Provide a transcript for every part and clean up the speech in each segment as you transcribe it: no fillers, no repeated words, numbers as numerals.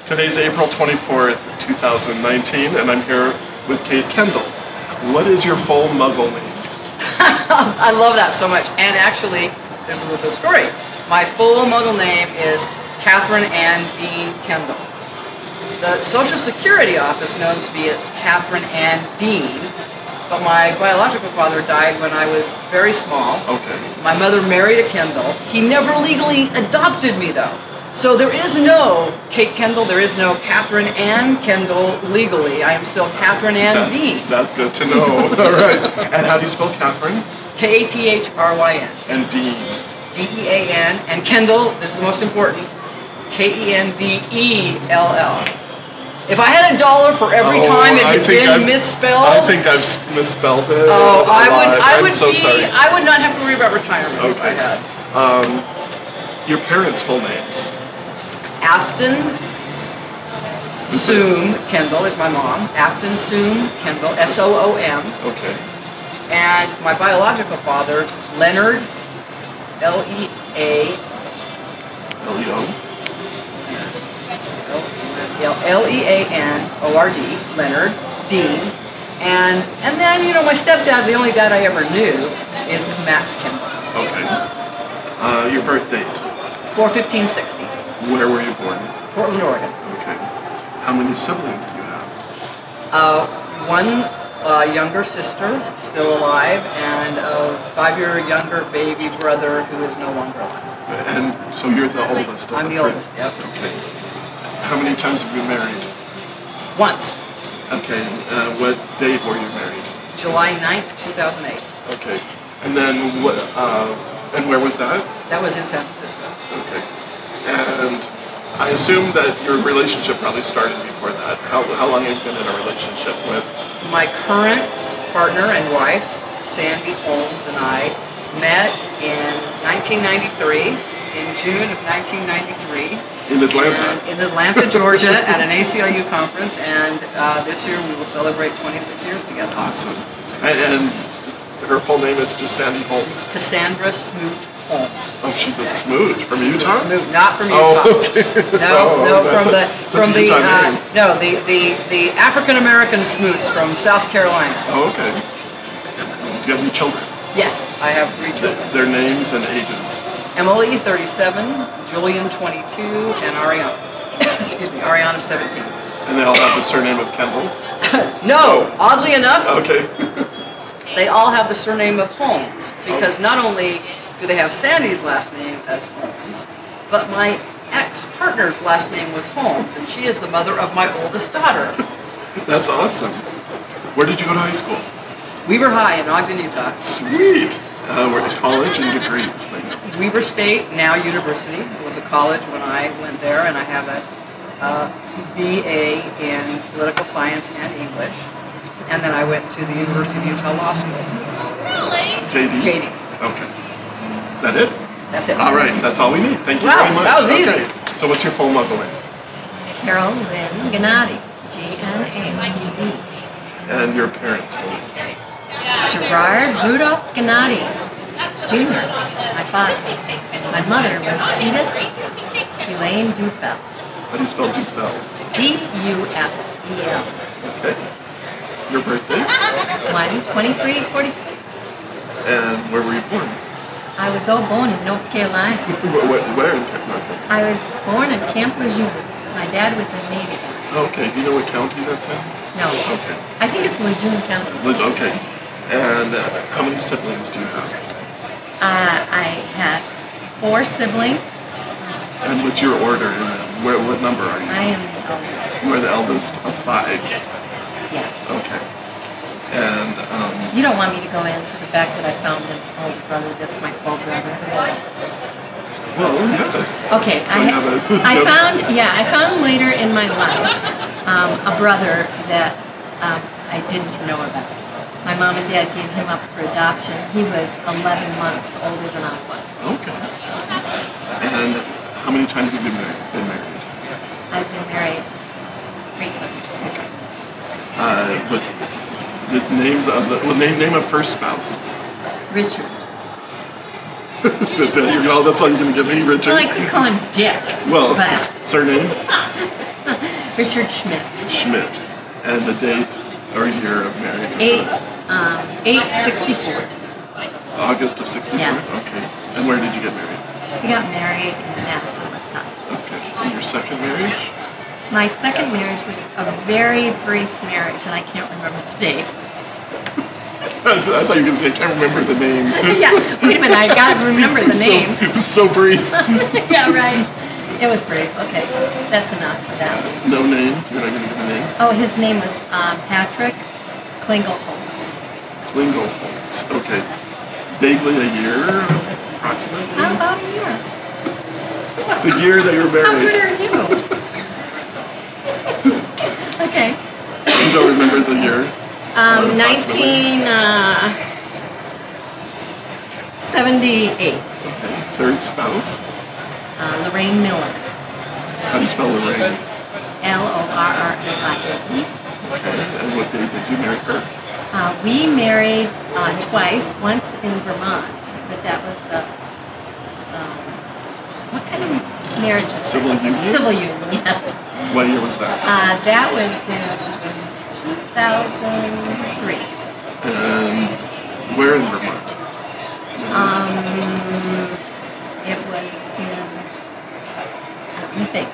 Today's April 24th, 2019, and I'm here with Kate Kendall. What is your full Muggle name? I love that so much. And actually, there's a little bit of story. My full Muggle name is Catherine Ann Dean Kendall. The Social Security office knows me as Catherine Ann Dean, but my biological father died when I was very small. Okay. My mother married a Kendall. He never legally adopted me, though. So there is no Kate Kendall, there is no Catherine Ann Kendall legally. I am still Catherine Ann Dean. That's good to know. All right. And how do you spell Catherine? Kathryn. And Dean? Dean. And Kendall, this is the most important, Kendell. If I had $1 for every time it had been misspelled. I think I've misspelled it. Oh, I'm so sorry. I would not have to worry about retirement if I had. Your parents' full names? Afton Soom Kendall is my mom. Afton Soom Kendall, Soom. Okay. And my biological father, Leonard, Leanord, Leonard Dean. And then, my stepdad, the only dad I ever knew, is Max Kendall. Okay. Your birth date? 4/15/60. Where were you born? Portland, Oregon. Okay. How many siblings do you have? One younger sister, still alive, and a 5-year younger baby brother who is no longer alive. And so you're the oldest? I'm the oldest, yep. Okay. How many times have you been married? Once. Okay. What date were you married? July 9th, 2008. Okay. And then what? And where was that? That was in San Francisco. Okay. And I assume that your relationship probably started before that. How long have you been in a relationship with? My current partner and wife, Sandy Holmes, and I met in 1993, in June of 1993. In Atlanta? In Atlanta, Georgia, at an ACLU conference, and this year we will celebrate 26 years together. Awesome. And her full name is just Sandy Holmes? Cassandra Smoot Holmes. Oh, she's a smooch from Utah? She's a Smoot, not from Utah. Oh, okay. The African American Smoots from South Carolina. Oh, okay. Do you have any children? Yes, I have 3 children. Their names and ages? Emily, 37, Julian, 22, and Ariana, 17. And they all have the surname of Kendall? No, oddly enough. Okay. They all have the surname of Holmes, because not only do they have Sandy's last name as Holmes, but my ex-partner's last name was Holmes, and she is the mother of my oldest daughter. That's awesome. Where did you go to high school? Weber High in Ogden, Utah. Sweet. We're at college and degrees. Weber State, now university. It was a college when I went there, and I have a BA in political science and English. And then I went to the University of Utah Law School. JD? JD. Okay. Is that it? That's it. All right, that's all we need. Thank you Wow, very much. that was easy. Okay. So what's your full Muggle name? Carol Lynn Gnade, Gnade. And your parents' full names? Gerard Rudolph Gnade, Jr., my father. My mother was Edith Elaine Dufel. How do you spell Dufel? Dufel. Okay. Your birthday? 1/23/46. And where were you born? I was all born in North Carolina. Where in North Carolina? I was born in Camp Lejeune. My dad was a Navy guy. Okay. Do you know what county that's in? No. Okay. I think it's Lejeune County. Okay. And how many siblings do you have? I had 4 siblings. And what's your order? What number are you? I am the eldest. You are the eldest of 5. Yes. Okay. And You don't want me to go into the fact that I found an older brother that's my full brother. well, yes. Okay, So you have I found later in my life a brother that I didn't know about. My mom and dad gave him up for adoption. He was 11 months older than I was. Okay. And how many times have you been married? I've been married 3 times. Okay. What's the names of name of first spouse? Richard. That's it. That's all you're going to give me, Richard. Well, I could call him Dick. Well, but surname? Richard Schmidt. Schmidt. And the date or year of marriage? 8/64. August of 64? Yeah. Okay. And where did you get married? We got married in Madison, Wisconsin. Okay. And your second marriage? My second marriage was a very brief marriage, and I can't remember the date. I thought you were going to say, I can't remember the name. Yeah, wait a minute, I gotta remember the name. It was so brief. Yeah, right. It was brief. Okay, that's enough for that one. No name? You're not going to give a name? Oh, his name was Patrick Klingelholtz. Klingelholtz. Okay. Vaguely a year, approximately? How about a year? The year that you were How good married. are you? Okay. You don't remember the year? 1978. Okay. Third spouse? Lorraine Miller. How do you spell Lorraine? Lorraine. Okay. And what date did you marry her? We married twice, once in Vermont, but that was, what kind of marriage is Civil that? union? Civil union, yes. What year was that? That was in 2003. And where in Vermont? It was in, let me think.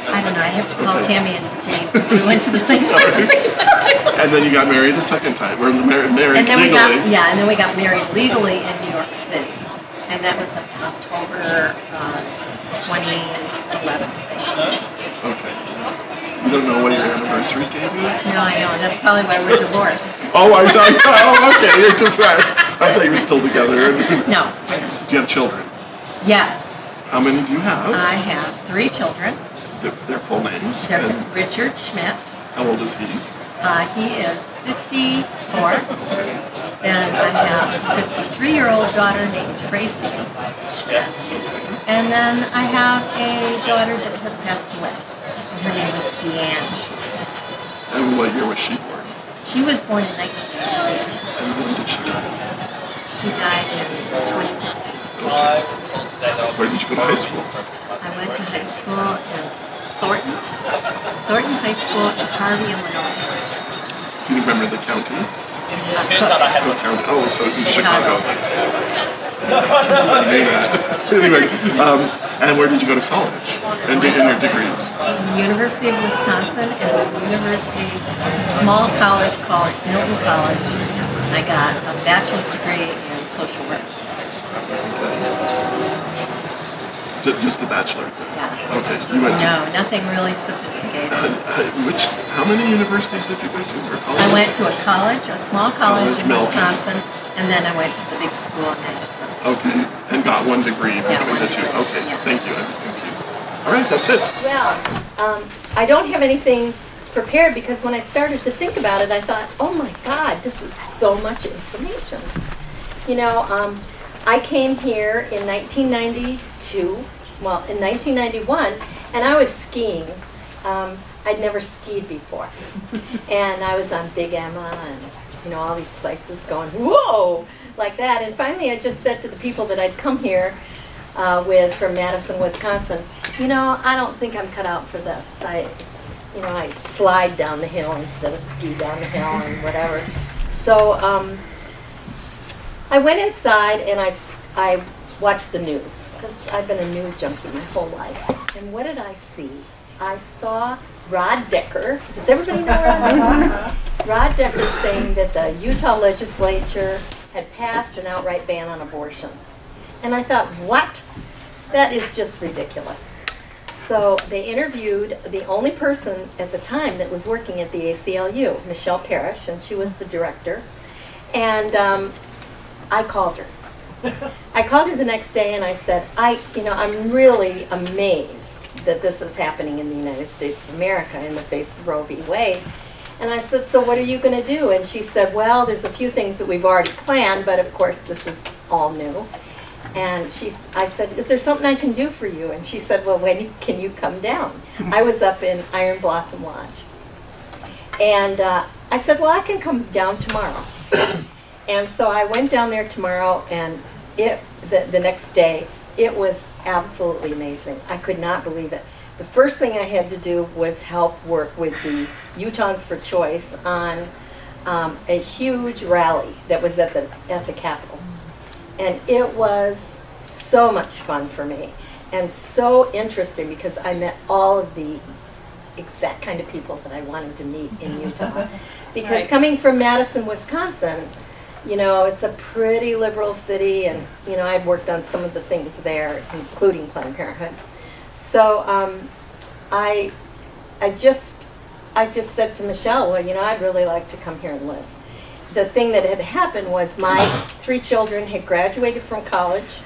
I don't know, I have to call Okay. Tammy and Jane because we went to the same place. And then you got married the second time. Or married And then legally. and then we got married legally in New York City. And that was in October 2011. Okay. You don't know what your anniversary date is? No, I know. That's probably why we're divorced. Oh, I know. Oh, okay. You're too bad. I thought you were still together. No. Do you have children? Yes. How many do you have? I have 3 children. Their full names. They're And Richard Schmidt. how old is he? He is 54. Then I have a 53-year-old daughter named Tracy Schmidt. And then I have a daughter that has passed away. Her name was Deanne Schmidt. And what year was she born? She was born in 1960. And when did she die? She died in 2015. Where did you go to high school? I went to high school in Thornton High School in Harvey, Illinois. Do you remember the county? Cook. County. Oh, so it's in Chicago. Chicago. I knew that. Anyway, and where did you go to college? And your degrees? The University of Wisconsin and the University, a small college called Milton College. I got a bachelor's degree in social work. Just the bachelor. Yeah. Okay. You went to No, nothing really sophisticated. how many universities did you go to or colleges? I went to a college, a small college in Milton. Wisconsin, and then I went to the big school in Madison. Okay. And got one degree between one the two. degree, Okay. yes. Thank you. I was confused. All right. That's it. Well, I don't have anything prepared because when I started to think about it, I thought, oh my God, this is so much information. You know, I came here in 1992, well, in 1991, and I was skiing. I'd never skied before. And I was on Big Emma and, you know, all these places going, whoa, like that. And finally I just said to the people that I'd come here with from Madison, Wisconsin, you know, I don't think I'm cut out for this. I slide down the hill instead of ski down the hill and whatever. So I went inside and I watched the news because I've been a news junkie my whole life. And what did I see? I saw Rod Decker. Does everybody know Rod Decker? Rod Decker saying that the Utah legislature had passed an outright ban on abortion. And I thought, what? That is just ridiculous. So they interviewed the only person at the time that was working at the ACLU, Michelle Parrish, and she was the director. And I called her. I called her the next day and I said, I'm really amazed that this is happening in the United States of America in the face of Roe v. Wade. And I said, so what are you going to do? And she said, well, there's a few things that we've already planned, but of course this is all new. And I said, is there something I can do for you? And she said, well, when can you come down? I was up in Iron Blossom Lodge. And I said, well, I can come down tomorrow. And so I went down there tomorrow, and the next day, it was absolutely amazing. I could not believe it. the first thing I had to do was help work with the Utahns for Choice on a huge rally that was at the Capitol. And it was so much fun for me and so interesting because I met all of the exact kind of people that I wanted to meet in Utah. Because coming from Madison, Wisconsin, you know, it's a pretty liberal city, and, you know, I've worked on some of the things there, including Planned Parenthood. So I just said to Michelle, well, you know, I'd really like to come here and live. The thing that had happened was my 3 children had graduated from college,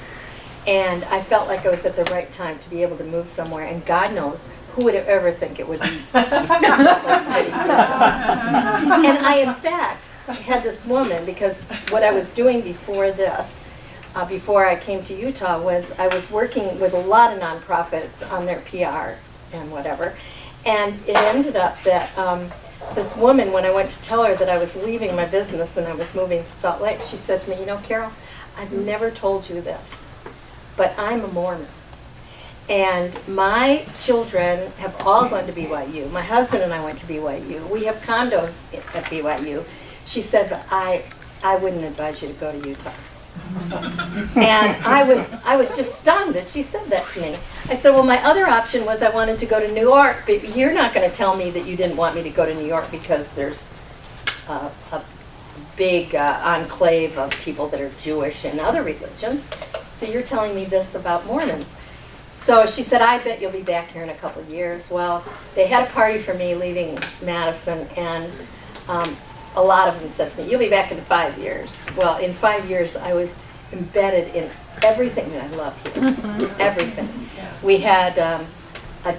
and I felt like I was at the right time to be able to move somewhere, and God knows, who would ever think it would be Salt Lake City, Utah? And I, in fact, had this woman, because what I was doing before this, before I came to Utah, was I was working with a lot of nonprofits on their PR and whatever, and it ended up that this woman, when I went to tell her that I was leaving my business and I was moving to Salt Lake, she said to me, you know, Carol, I've never told you this, but I'm a Mormon. And my children have all gone to BYU. My husband and I went to BYU. We have condos at BYU. She said, but I wouldn't advise you to go to Utah. And I was just stunned that she said that to me. I said, well, my other option was I wanted to go to New York, but you're not going to tell me that you didn't want me to go to New York because there's a big enclave of people that are Jewish and other religions. So you're telling me this about Mormons. So she said, I bet you'll be back here in a couple of years. Well, they had a party for me leaving Madison, and a lot of them said to me, you'll be back in 5 years. Well, in 5 years, I was embedded in everything that I love here, everything. We had a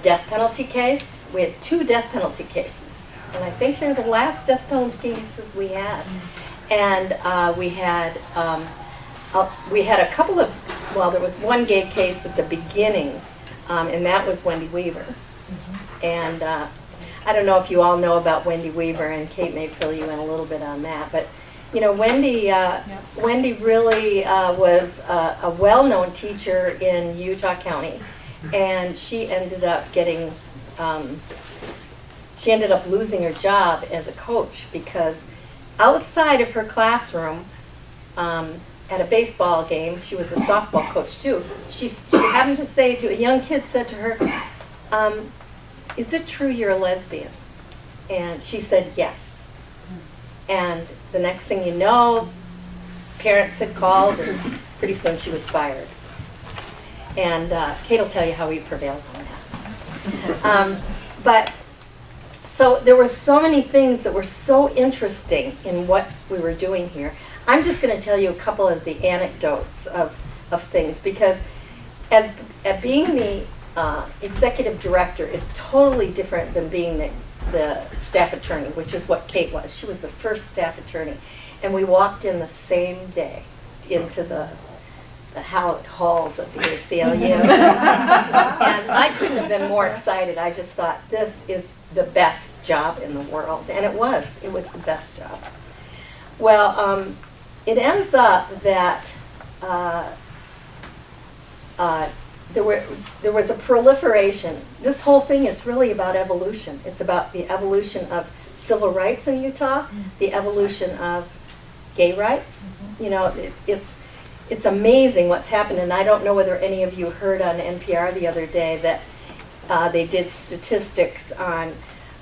death penalty case. We had 2 death penalty cases, and I think they're the last death penalty cases we had. And we had a couple of, well, there was one gay case at the beginning, and that was Wendy Weaver. And I don't know if you all know about Wendy Weaver, and Kate may fill you in a little bit on that, but you know, Wendy really was a well-known teacher in Utah County, and she ended up losing her job as a coach because outside of her classroom, at a baseball game, she was a softball coach too. She happened to say to a young kid, said to her, is it true you're a lesbian? And she said yes. And the next thing you know, parents had called, and pretty soon she was fired. And Kate will tell you how we prevailed on that. But so there were so many things that were so interesting in what we were doing here. I'm just going to tell you a couple of the anecdotes of things, because as being the executive director is totally different than being the staff attorney, which is what Kate was. She was the first staff attorney. And we walked in the same day into the hallowed halls of the ACLU. And I couldn't have been more excited. I just thought, this is the best job in the world. And it was the best job. Well, it ends up that there was a proliferation. This whole thing is really about evolution. It's about the evolution of civil rights in Utah, the evolution of gay rights. You know, it's amazing what's happened, and I don't know whether any of you heard on NPR the other day that they did statistics on,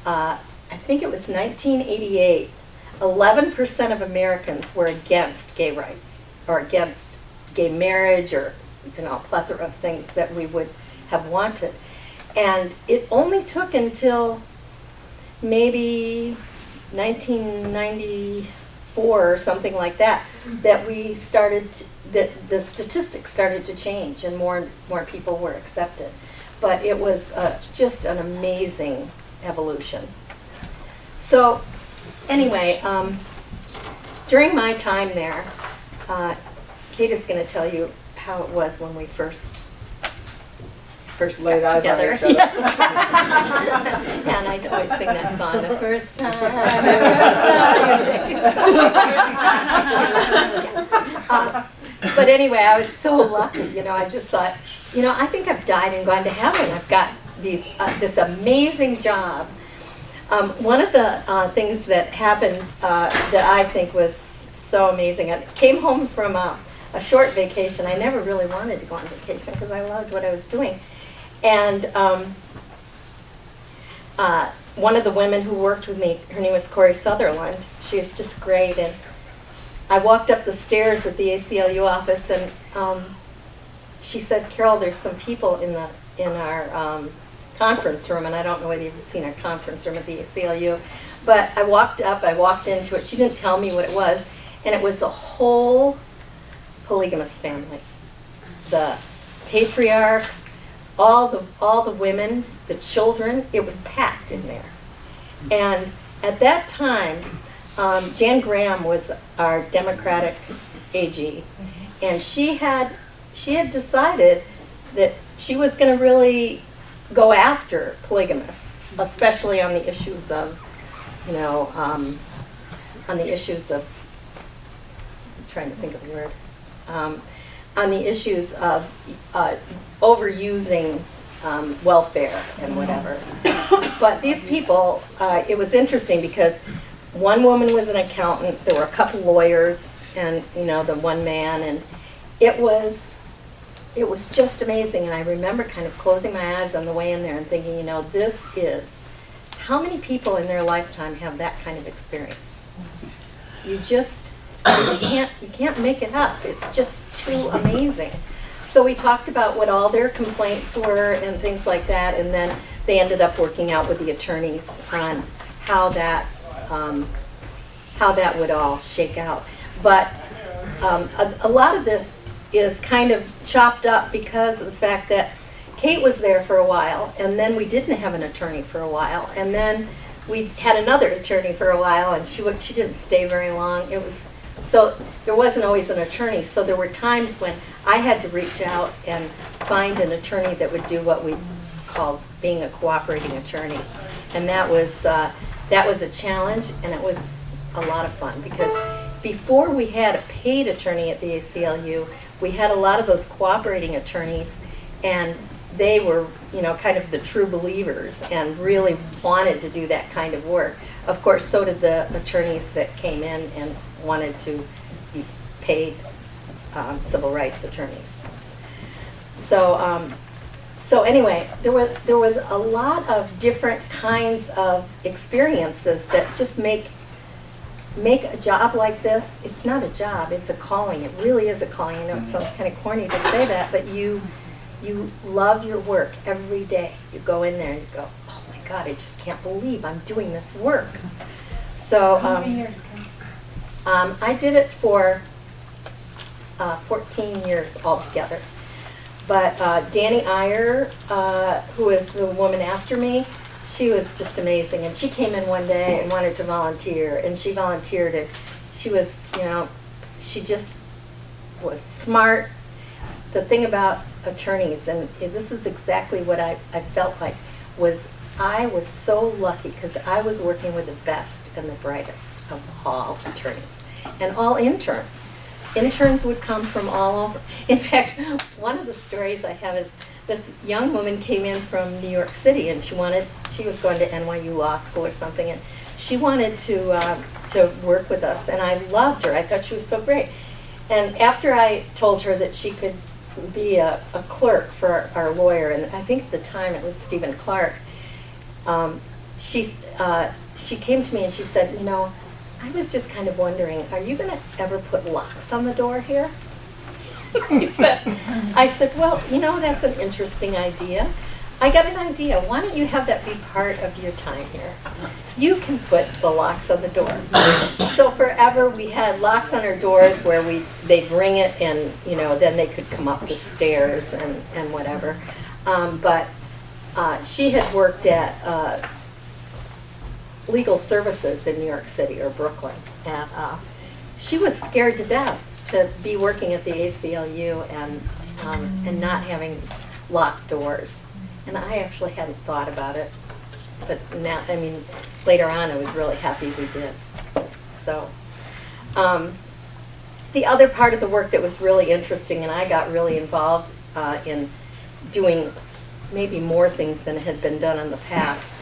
I think it was 1988, 11% of Americans were against gay rights, or against gay marriage, or you know, a plethora of things that we would have wanted. And it only took until maybe 1994 or something like that that we started, that the statistics started to change and more people were accepted. But it was just an amazing evolution. So anyway, during my time there, Kate is going to tell you how it was when we first laid eyes together. on each other. Yes. And I always sing that song, the first time. But anyway, I was so lucky, you know, I just thought, you know, I think I've died and gone to heaven. I've got this amazing job. One of the things that happened that I think was so amazing, I came home from a short vacation. I never really wanted to go on vacation because I loved what I was doing. And one of the women who worked with me, her name was Corey Sutherland. She was just great. And I walked up the stairs at the ACLU office, and she said, "Carol, there's some people in our conference room," and I don't know whether you've seen our conference room at the ACLU, but I walked into it. She didn't tell me what it was, and it was a whole polygamous family. The patriarch, all the women, the children, it was packed in there. And at that time, Jan Graham was our Democratic AG, and she had decided that she was going to really go after polygamists, especially on the issues of, I'm trying to think of the word, on the issues of overusing welfare and whatever. But these people, it was interesting because one woman was an accountant, there were a couple lawyers, and the one man, and it was just amazing. And I remember kind of closing my eyes on the way in there and thinking, this is, how many people in their lifetime have that kind of experience? You can't make it up. It's just too amazing. So we talked about what all their complaints were and things like that, and then they ended up working out with the attorneys on how that would all shake out. But a lot of this is kind of chopped up because of the fact that Kate was there for a while, and then we didn't have an attorney for a while, and then we had another attorney for a while, and she didn't stay very long. So there wasn't always an attorney. So there were times when I had to reach out and find an attorney that would do what we called being a cooperating attorney, and that was a challenge, and it was a lot of fun because before we had a paid attorney at the ACLU, we had a lot of those cooperating attorneys, and they were, kind of the true believers and really wanted to do that kind of work. Of course, so did the attorneys that came in and wanted to be paid civil rights attorneys. So anyway, there was a lot of different kinds of experiences that just make a job like this. It's not a job, it's a calling. It really is a calling. I know it sounds kind of corny to say that, but you love your work every day. You go in there and you go, oh my God, I just can't believe I'm doing this work. So How many years? I did it for 14 years altogether. But Danny Iyer, who is the woman after me, she was just amazing. And she came in one day and wanted to volunteer, and she volunteered. And she was, she just was smart. The thing about attorneys, and this is exactly what I felt like, was I was so lucky because I was working with the best and the brightest of all attorneys and all interns. Interns would come from all over. In fact, one of the stories I have is this young woman came in from New York City, and she was going to NYU Law School or something, and she wanted to work with us, and I loved her. I thought she was so great. And after I told her that she could be a clerk for our lawyer, and I think at the time it was Stephen Clark, she came to me and she said, I was just kind of wondering, are you going to ever put locks on the door here? I said, well, that's an interesting idea. I got an idea. Why don't you have that be part of your time here? You can put the locks on the door. So forever we had locks on our doors where they'd ring it, and then they could come up the stairs and whatever. But she had worked at legal services in New York City or Brooklyn, and she was scared to death to be working at the ACLU and not having locked doors. And I actually hadn't thought about it, but now, later on I was really happy we did. So the other part of the work that was really interesting, and I got really involved in doing maybe more things than had been done in the past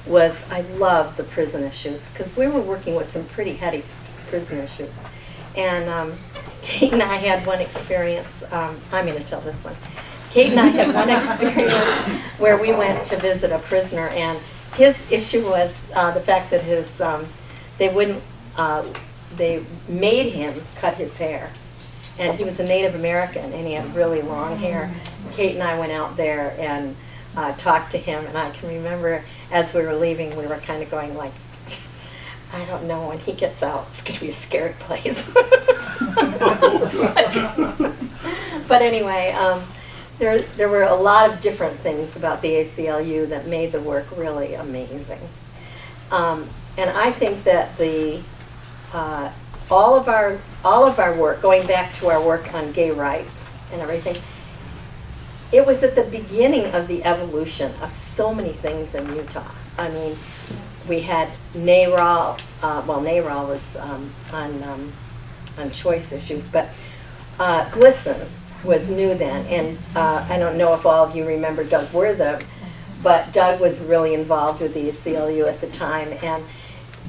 was I loved the prison issues because we were working with some pretty heady prison issues. And Kate and I had one experience, I'm going to tell this one. Kate and I had one experience where we went to visit a prisoner, and his issue was the fact that his, they made him cut his hair. And he was a Native American, and he had really long hair. Kate and I went out there and talked to him, and I can remember as we were leaving, we were kind of going like, I don't know, when he gets out, it's going to be a scary place. But anyway, there were a lot of different things about the ACLU that made the work really amazing. And I think that the all of our work, going back to our work on gay rights and everything, it was at the beginning of the evolution of so many things in Utah. I mean, we had NARAL, NARAL was on choice issues, but GLSEN was new then, and I don't know if all of you remember Doug Wortham, but Doug was really involved with the ACLU at the time, and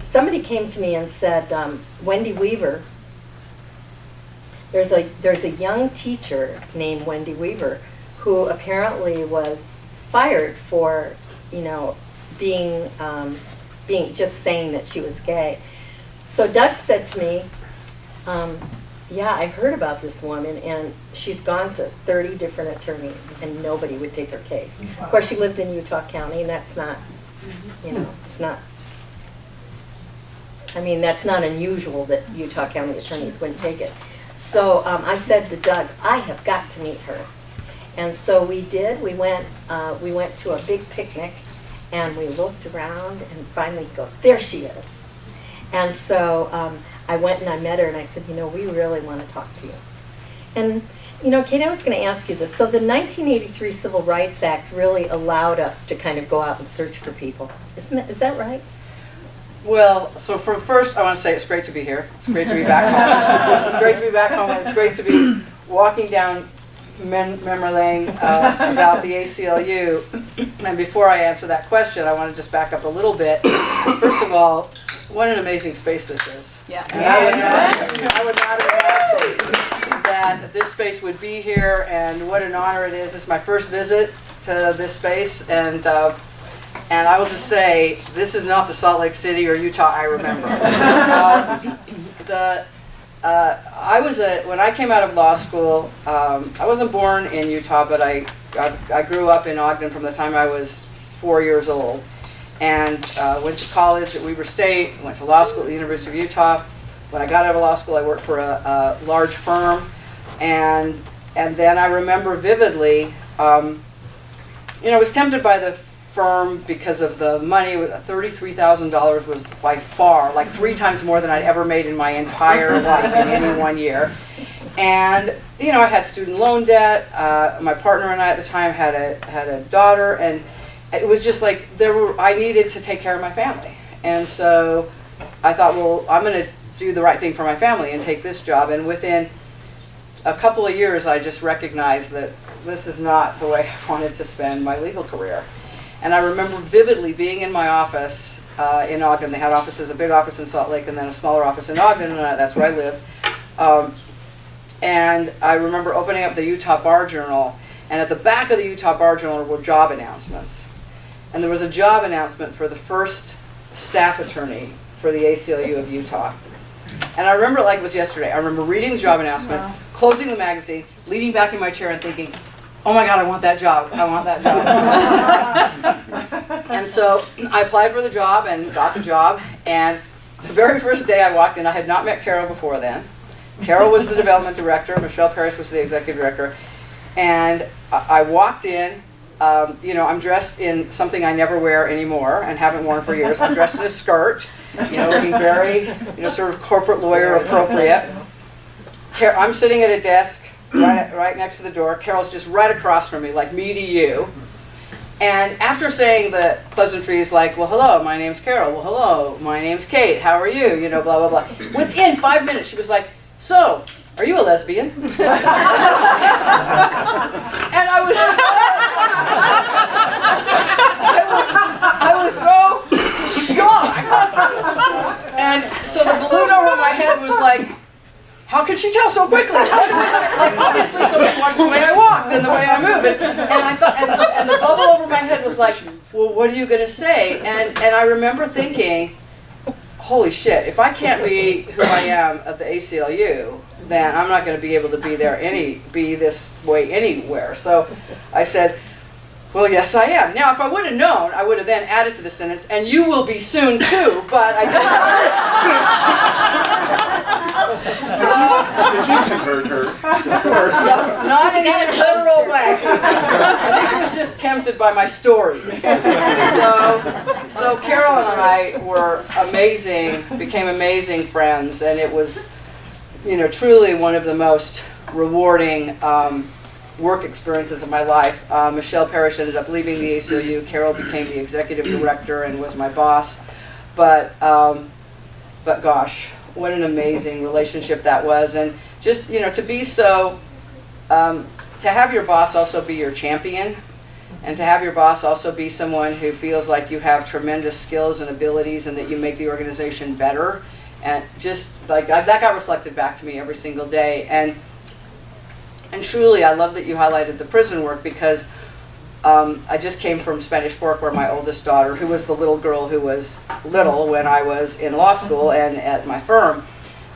somebody came to me and said, Wendy Weaver, there's a young teacher named Wendy Weaver who apparently was fired for, being just saying that she was gay. So Doug said to me, yeah, I heard about this woman, and she's gone to 30 different attorneys, and nobody would take her case. Of course, she lived in Utah County, and that's not, it's not, that's not unusual that Utah County attorneys wouldn't take it. So I said to Doug, I have got to meet her. And so we did. We went to a big picnic, and we looked around, and finally he goes, there she is. And so I went and I met her, and I said, we really want to talk to you. And, Kate, I was going to ask you this. So the 1983 Civil Rights Act really allowed us to kind of go out and search for people. Is that right? Well, so first I want to say it's great to be here. It's great to be back home. It's great to be back home, and it's great to be walking down memory lane about the ACLU. And before I answer that question, I want to just back up a little bit. First of all, what an amazing space this is. Yeah. I would not have imagined that this space would be here, and what an honor it is. This is my first visit to this space, and I will just say, this is not the Salt Lake City or Utah I remember. When I came out of law school, I wasn't born in Utah, but I grew up in Ogden from the time I was 4 years old. And went to college at Weber State, went to law school at the University of Utah. When I got out of law school, I worked for a large firm. And then I remember vividly, I was tempted by the firm because of the money. $33,000 was by far, like 3 times more than I'd ever made in my entire life in any one year. And I had student loan debt. My partner and I at the time had a daughter, and it was just like I needed to take care of my family. And so I thought, well, I'm going to do the right thing for my family and take this job. And within a couple of years, I just recognized that this is not the way I wanted to spend my legal career. And I remember vividly being in my office in Ogden. They had offices, a big office in Salt Lake and then a smaller office in Ogden, and that's where I lived. And I remember opening up the Utah Bar Journal, and at the back of the Utah Bar Journal were job announcements. And there was a job announcement for the first staff attorney for the ACLU of Utah. And I remember it like it was yesterday. I remember reading the job announcement, closing the magazine, leaning back in my chair and thinking, oh my God, I want that job. I want that job. And so I applied for the job and got the job. And the very first day I walked in, I had not met Carol before then. Carol was the development director. Michelle Parrish was the executive director. And I walked in. I'm dressed in something I never wear anymore and haven't worn for years. I'm dressed in a skirt, looking very, sort of corporate lawyer appropriate. I'm sitting at a desk right next to the door. Carol's just right across from me, like me to you. And after saying the pleasantries like, well, hello, my name's Carol. Well, hello, my name's Kate. How are you? Blah, blah, blah. Within 5 minutes, she was like, so, are you a lesbian? And I was could she tell so quickly? Like, obviously somebody watched the way I walked and the way I moved. And I thought, and the bubble over my head was like, well, what are you going to say? And I remember thinking, holy shit, if I can't be who I am at the ACLU, then I'm not going to be able to be this way anywhere. So I said, well, yes, I am. Now, if I would have known, I would have then added to the sentence, and you will be soon too, but I didn't. Did you convert her? So, not in a literal way. I think she was just tempted by my story. So Carol and I were became amazing friends, and it was, truly one of the most rewarding work experiences of my life. Michelle Parrish ended up leaving the ACLU. Carol became the executive director and was my boss. But gosh, what an amazing relationship that was. And just, to be so, to have your boss also be your champion, and to have your boss also be someone who feels like you have tremendous skills and abilities and that you make the organization better. And just like that got reflected back to me every single day. And truly, I love that you highlighted the prison work, because I just came from Spanish Fork, where my oldest daughter, who was the little girl who was little when I was in law school and at my firm,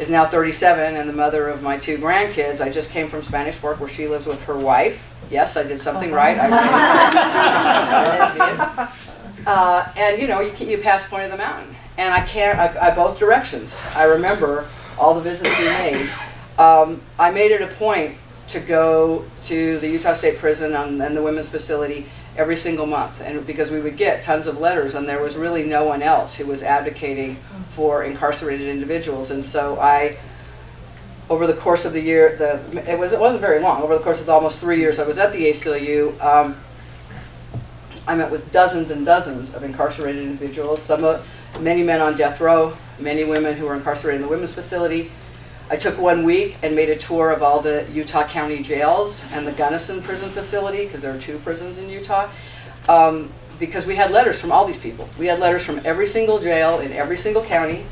is now 37 and the mother of my 2 grandkids. I just came from Spanish Fork, where she lives with her wife. Yes, I did something right. And you pass Point of the Mountain, and I both directions. I remember all the visits we made. I made it a point to go to the Utah State Prison and the women's facility every single month, and because we would get tons of letters, and there was really no one else who was advocating for incarcerated individuals. And so over the course of the year, it wasn't very long. Over the course of almost 3 years I was at the ACLU, I met with dozens and dozens of incarcerated individuals. Many men on death row, many women who were incarcerated in the women's facility. I took 1 week and made a tour of all the Utah County jails and the Gunnison prison facility, because there are 2 prisons in Utah, because we had letters from all these people. We had letters from every single jail in every single county,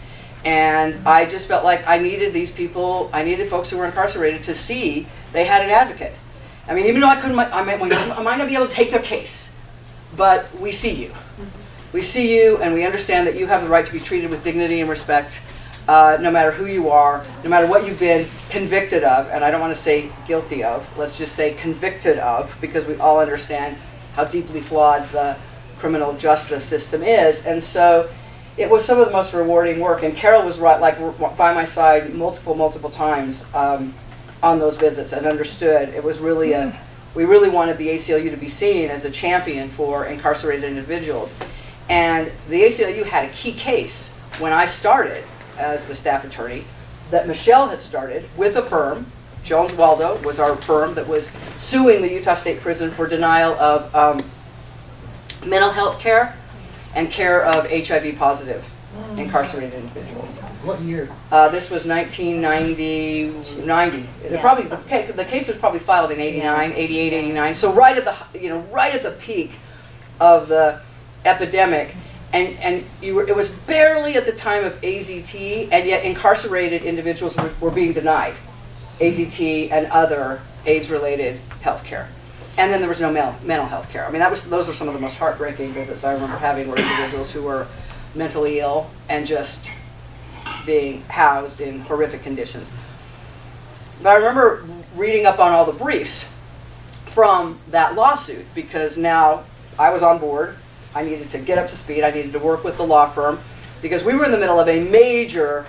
and I just felt like I needed these people, I needed folks who were incarcerated to see they had an advocate. I mean, even though I might not be able to take their case, but we see you. We see you, and we understand that you have the right to be treated with dignity and respect, no matter who you are, no matter what you've been convicted of, and I don't want to say guilty of, let's just say convicted of, because we all understand how deeply flawed the criminal justice system is. And so it was some of the most rewarding work, and Carol was right, by my side multiple times on those visits, and understood it was really we really wanted the ACLU to be seen as a champion for incarcerated individuals. And the ACLU had a key case when I started as the staff attorney that Michelle had started with a firm. Jones Waldo was our firm that was suing the Utah State Prison for denial of mental health care and care of HIV positive incarcerated individuals. What year? This was 1990. Probably the case was probably filed in 89, 88, 89. So right at the peak of the epidemic. And it was barely at the time of AZT, and yet incarcerated individuals were being denied AZT and other AIDS-related health care. And then there was no mental health care. I mean, those were some of the most heartbreaking visits I remember having, were individuals who were mentally ill and just being housed in horrific conditions. But I remember reading up on all the briefs from that lawsuit, because now I was on board. I needed to get up to speed. I needed to work with the law firm, because we were in the middle of a major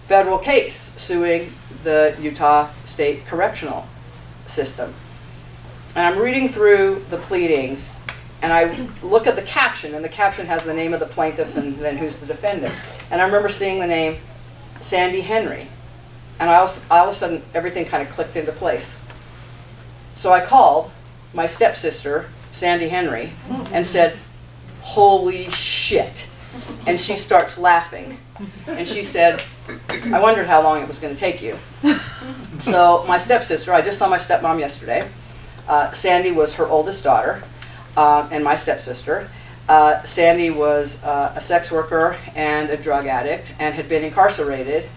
federal case suing the Utah State Correctional System. And I'm reading through the pleadings, and I look at the caption, and the caption has the name of the plaintiffs and then who's the defendant. And I remember seeing the name Sandy Henry, and all of a sudden everything kind of clicked into place. So I called my stepsister, Sandy Henry, and said, "Holy shit." And she starts laughing. And she said, "I wondered how long it was going to take you." So my stepsister, I just saw my stepmom yesterday. Sandy was her oldest daughter, and my stepsister. Sandy was a sex worker and a drug addict, and had been incarcerated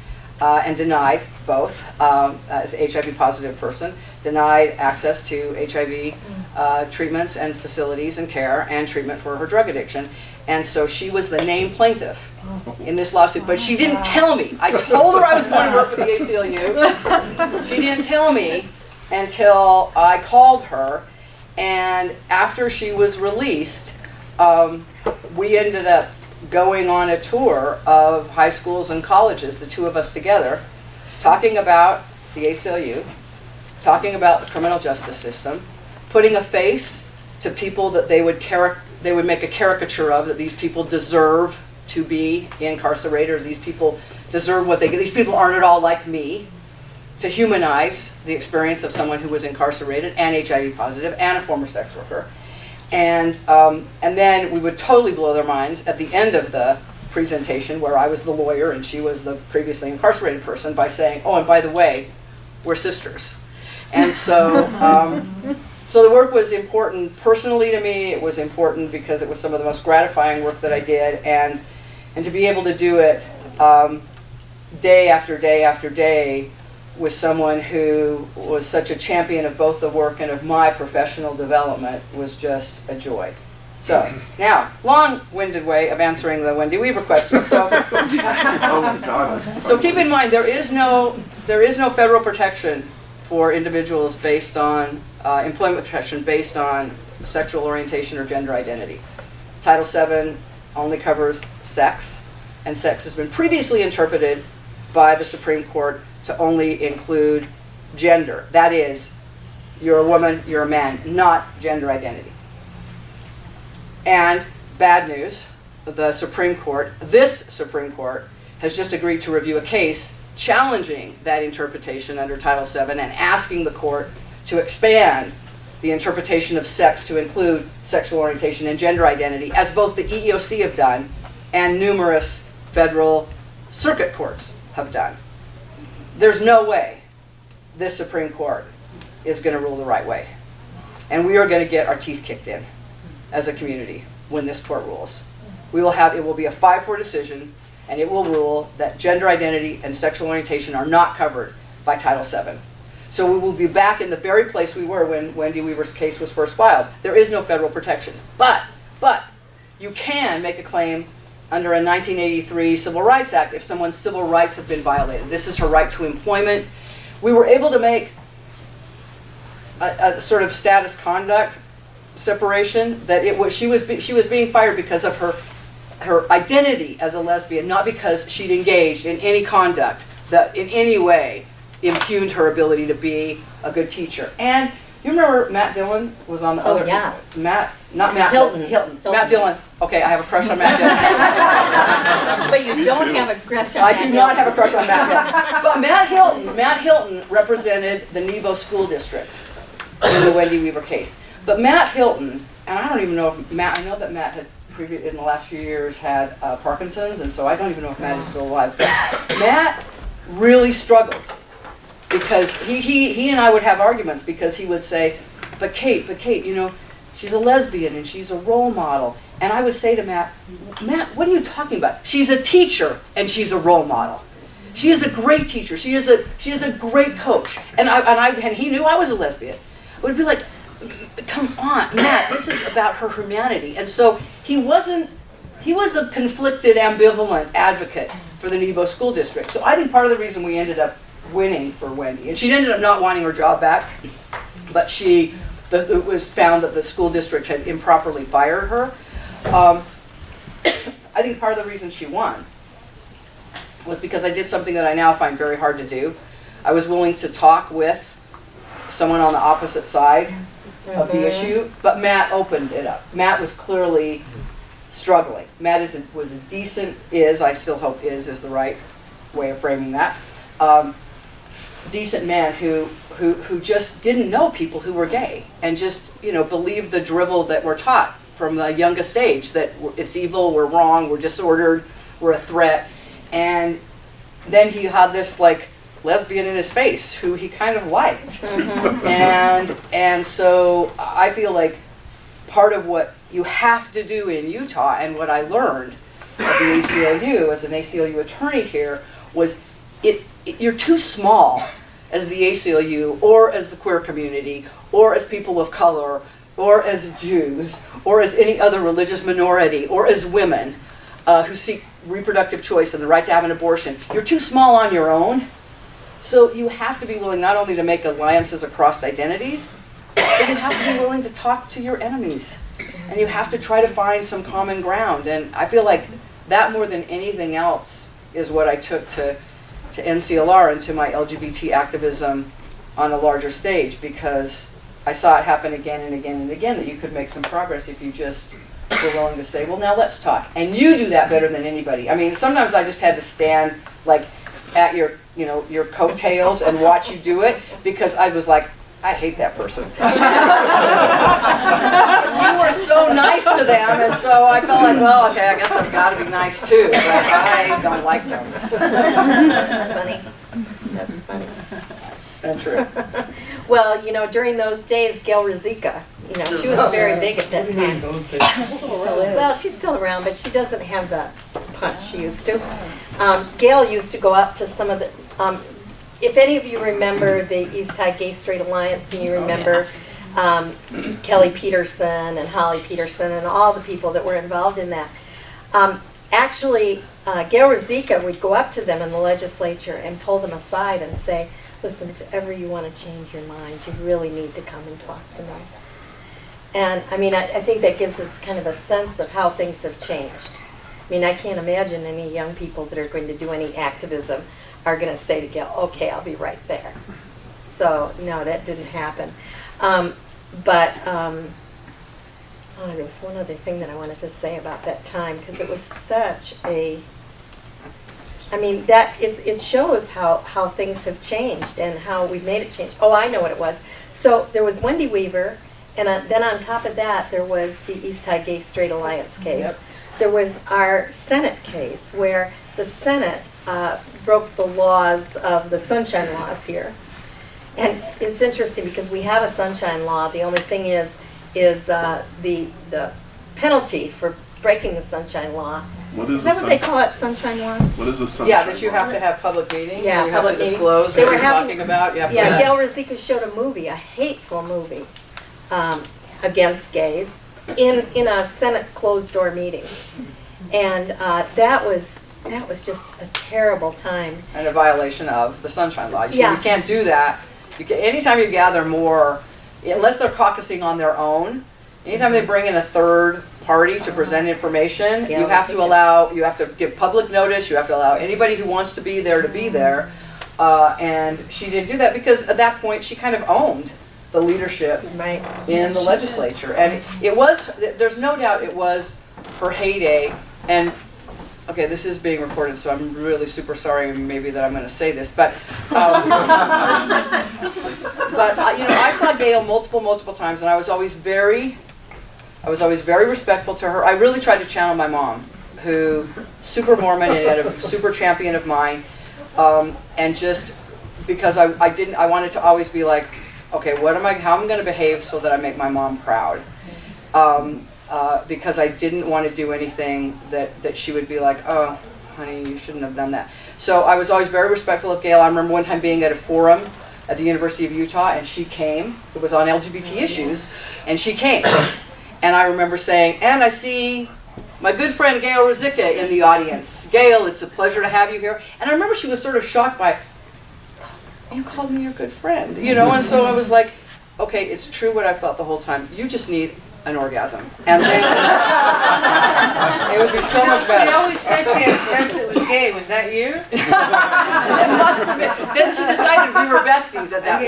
and denied both, as a HIV positive person, denied access to HIV treatments and facilities and care and treatment for her drug addiction. And so she was the named plaintiff in this lawsuit, but she didn't tell me. I told her I was going to work for the ACLU. She didn't tell me until I called her, and after she was released, we ended up going on a tour of high schools and colleges, the two of us together, talking about the ACLU, talking about the criminal justice system, putting a face to people that they would make a caricature of, that these people deserve to be incarcerated, or these people deserve what they get. These people aren't at all like me. To humanize the experience of someone who was incarcerated and HIV positive and a former sex worker. And then we would totally blow their minds at the end of the presentation, where I was the lawyer and she was the previously incarcerated person, by saying, oh, and by the way, we're sisters. And so, so the work was important personally to me. It was important because it was some of the most gratifying work that I did, and to be able to do it day after day after day with someone who was such a champion of both the work and of my professional development was just a joy. So, now, long-winded way of answering the Wendy Weaver question. So, Oh my God. so keep in mind, there is no federal protection for individuals based on employment protection based on sexual orientation or gender identity. Title VII only covers sex, and sex has been previously interpreted by the Supreme Court to only include gender. That is, you're a woman, you're a man, not gender identity. And bad news, this Supreme Court, has just agreed to review a case challenging that interpretation under Title VII and asking the court to expand the interpretation of sex to include sexual orientation and gender identity, as both the EEOC have done and numerous federal circuit courts have done. There's no way this Supreme Court is going to rule the right way. And we are going to get our teeth kicked in as a community when this court rules. It will be a 5-4 decision, and it will rule that gender identity and sexual orientation are not covered by Title VII. So we will be back in the very place we were when Wendy Weaver's case was first filed. There is no federal protection. But you can make a claim under a 1983 Civil Rights Act if someone's civil rights have been violated. This is her right to employment. We were able to make a sort of status conduct separation, that she was being fired because of her identity as a lesbian, not because she'd engaged in any conduct that in any way impugned her ability to be a good teacher. And you remember Matt Dillon was on the other. Yeah. Hilton. Matt Dillon. Okay, I have a crush on Matt Dillon. But you don't have a crush on I do not have a crush on Matt Hilton. But Matt Hilton represented the Nebo School District in the Wendy Weaver case. But Matt Hilton, and I don't even know if I know that Matt had in the last few years had Parkinson's, and so I don't even know if Matt is still alive. Matt really struggled because he and I would have arguments, because he would say, but Kate, you know, she's a lesbian and she's a role model. And I would say to Matt, what are you talking about? She's a teacher and she's a role model. She is a great teacher. She is a great coach. And he knew I was a lesbian. I would be like, come on, Matt, this is about her humanity. And so he was a conflicted, ambivalent advocate for the Nebo School District. So I think part of the reason we ended up winning for Wendy, and she ended up not wanting her job back, but it was found that the school district had improperly fired her. I think part of the reason she won was because I did something that I now find very hard to do. I was willing to talk with someone on the opposite side of the issue, but Matt opened it up. Matt was clearly struggling. Matt was a decent, I still hope is the right way of framing that, decent man who just didn't know people who were gay, and just, you know, believed the drivel that we're taught from the youngest age, that it's evil, we're wrong, we're disordered, we're a threat. And then he had this like lesbian in his face who he kind of liked. And so I feel like part of what you have to do in Utah, and what I learned at the ACLU as an ACLU attorney here, was you're too small as the ACLU, or as the queer community, or as people of color, or as Jews, or as any other religious minority, or as women who seek reproductive choice and the right to have an abortion. You're too small on your own. So you have to be willing not only to make alliances across identities, but you have to be willing to talk to your enemies. And you have to try to find some common ground. And I feel like that more than anything else is what I took to NCLR and to my LGBT activism on a larger stage, because I saw it happen again and again and again, that you could make some progress if you just were willing to say, well, now let's talk. And you do that better than anybody. I mean, sometimes I just had to stand like at your, your coattails and watch you do it, because I was like, I hate that person. You were so nice to them, and so I felt like, well, okay, I guess I've got to be nice too, but I don't like them. That's funny. That's funny. That's true. Well, during those days, Gail Ruzicka, she was very big at that time. Well, she's still around, but she doesn't have the punch she used to. Gail used to go up to some of the, if any of you remember the East High Gay Straight Alliance, and you remember Kelly Peterson and Holly Peterson and all the people that were involved in that, actually, Gail Ruzicka would go up to them in the legislature and pull them aside and say, listen, if ever you want to change your mind, you really need to come and talk to me. And I mean, I think that gives us kind of a sense of how things have changed. I mean, I can't imagine any young people that are going to do any activism are going to say to Gail, okay, I'll be right there. So, no, that didn't happen. There was one other thing that I wanted to say about that time, because it was such a, I mean, it shows how things have changed and how we've made it change. Oh, I know what it was. So there was Wendy Weaver, and then on top of that, there was the East High Gay Straight Alliance case. Yep. There was our Senate case, where the Senate broke the laws of the Sunshine Laws here. And it's interesting because we have a Sunshine Law. The only thing is the penalty for breaking the Sunshine Law. What is that what they call it, Sunshine Laws? What is the Sunshine Yeah, that you Law? have to have public meetings. Yeah, you public have to meetings. disclose They what were you're having- talking about. You have Yeah, to, Gail Ruzicka showed a movie, a hateful movie, against gays in a Senate closed-door meeting. And that was just a terrible time. and a violation of the Sunshine Law. You Yeah. can't do that. Anytime you gather more, unless they're caucusing on their own, anytime they bring in a third party to present information, Yeah, you have to give public notice, you have to allow anybody who wants to be there to be there. And she didn't do that because at that point she kind of owned the leadership Right. in the legislature. And there's no doubt it was her heyday. And okay, this is being recorded, so I'm really super sorry maybe that I'm going to say this, but I saw Gail multiple times, and I was always very respectful to her. I really tried to channel my mom, who super Mormon and a super champion of mine, and just because I wanted to always be like, okay, how am I going to behave so that I make my mom proud? Because I didn't want to do anything that she would be like, oh, honey, you shouldn't have done that. So I was always very respectful of Gail. I remember one time being at a forum at the University of Utah, and she came. It was on LGBT issues, and she came. And I remember saying, and I see my good friend Gail Ruzicka in the audience. Gail, it's a pleasure to have you here. And I remember she was sort of shocked by, you called me your good friend, and so I was like, okay, it's true what I felt the whole time. You just need an orgasm. And then it would be so much better. She always said she had friends that was gay. Was that you? It must have been. Then she decided we were besties at that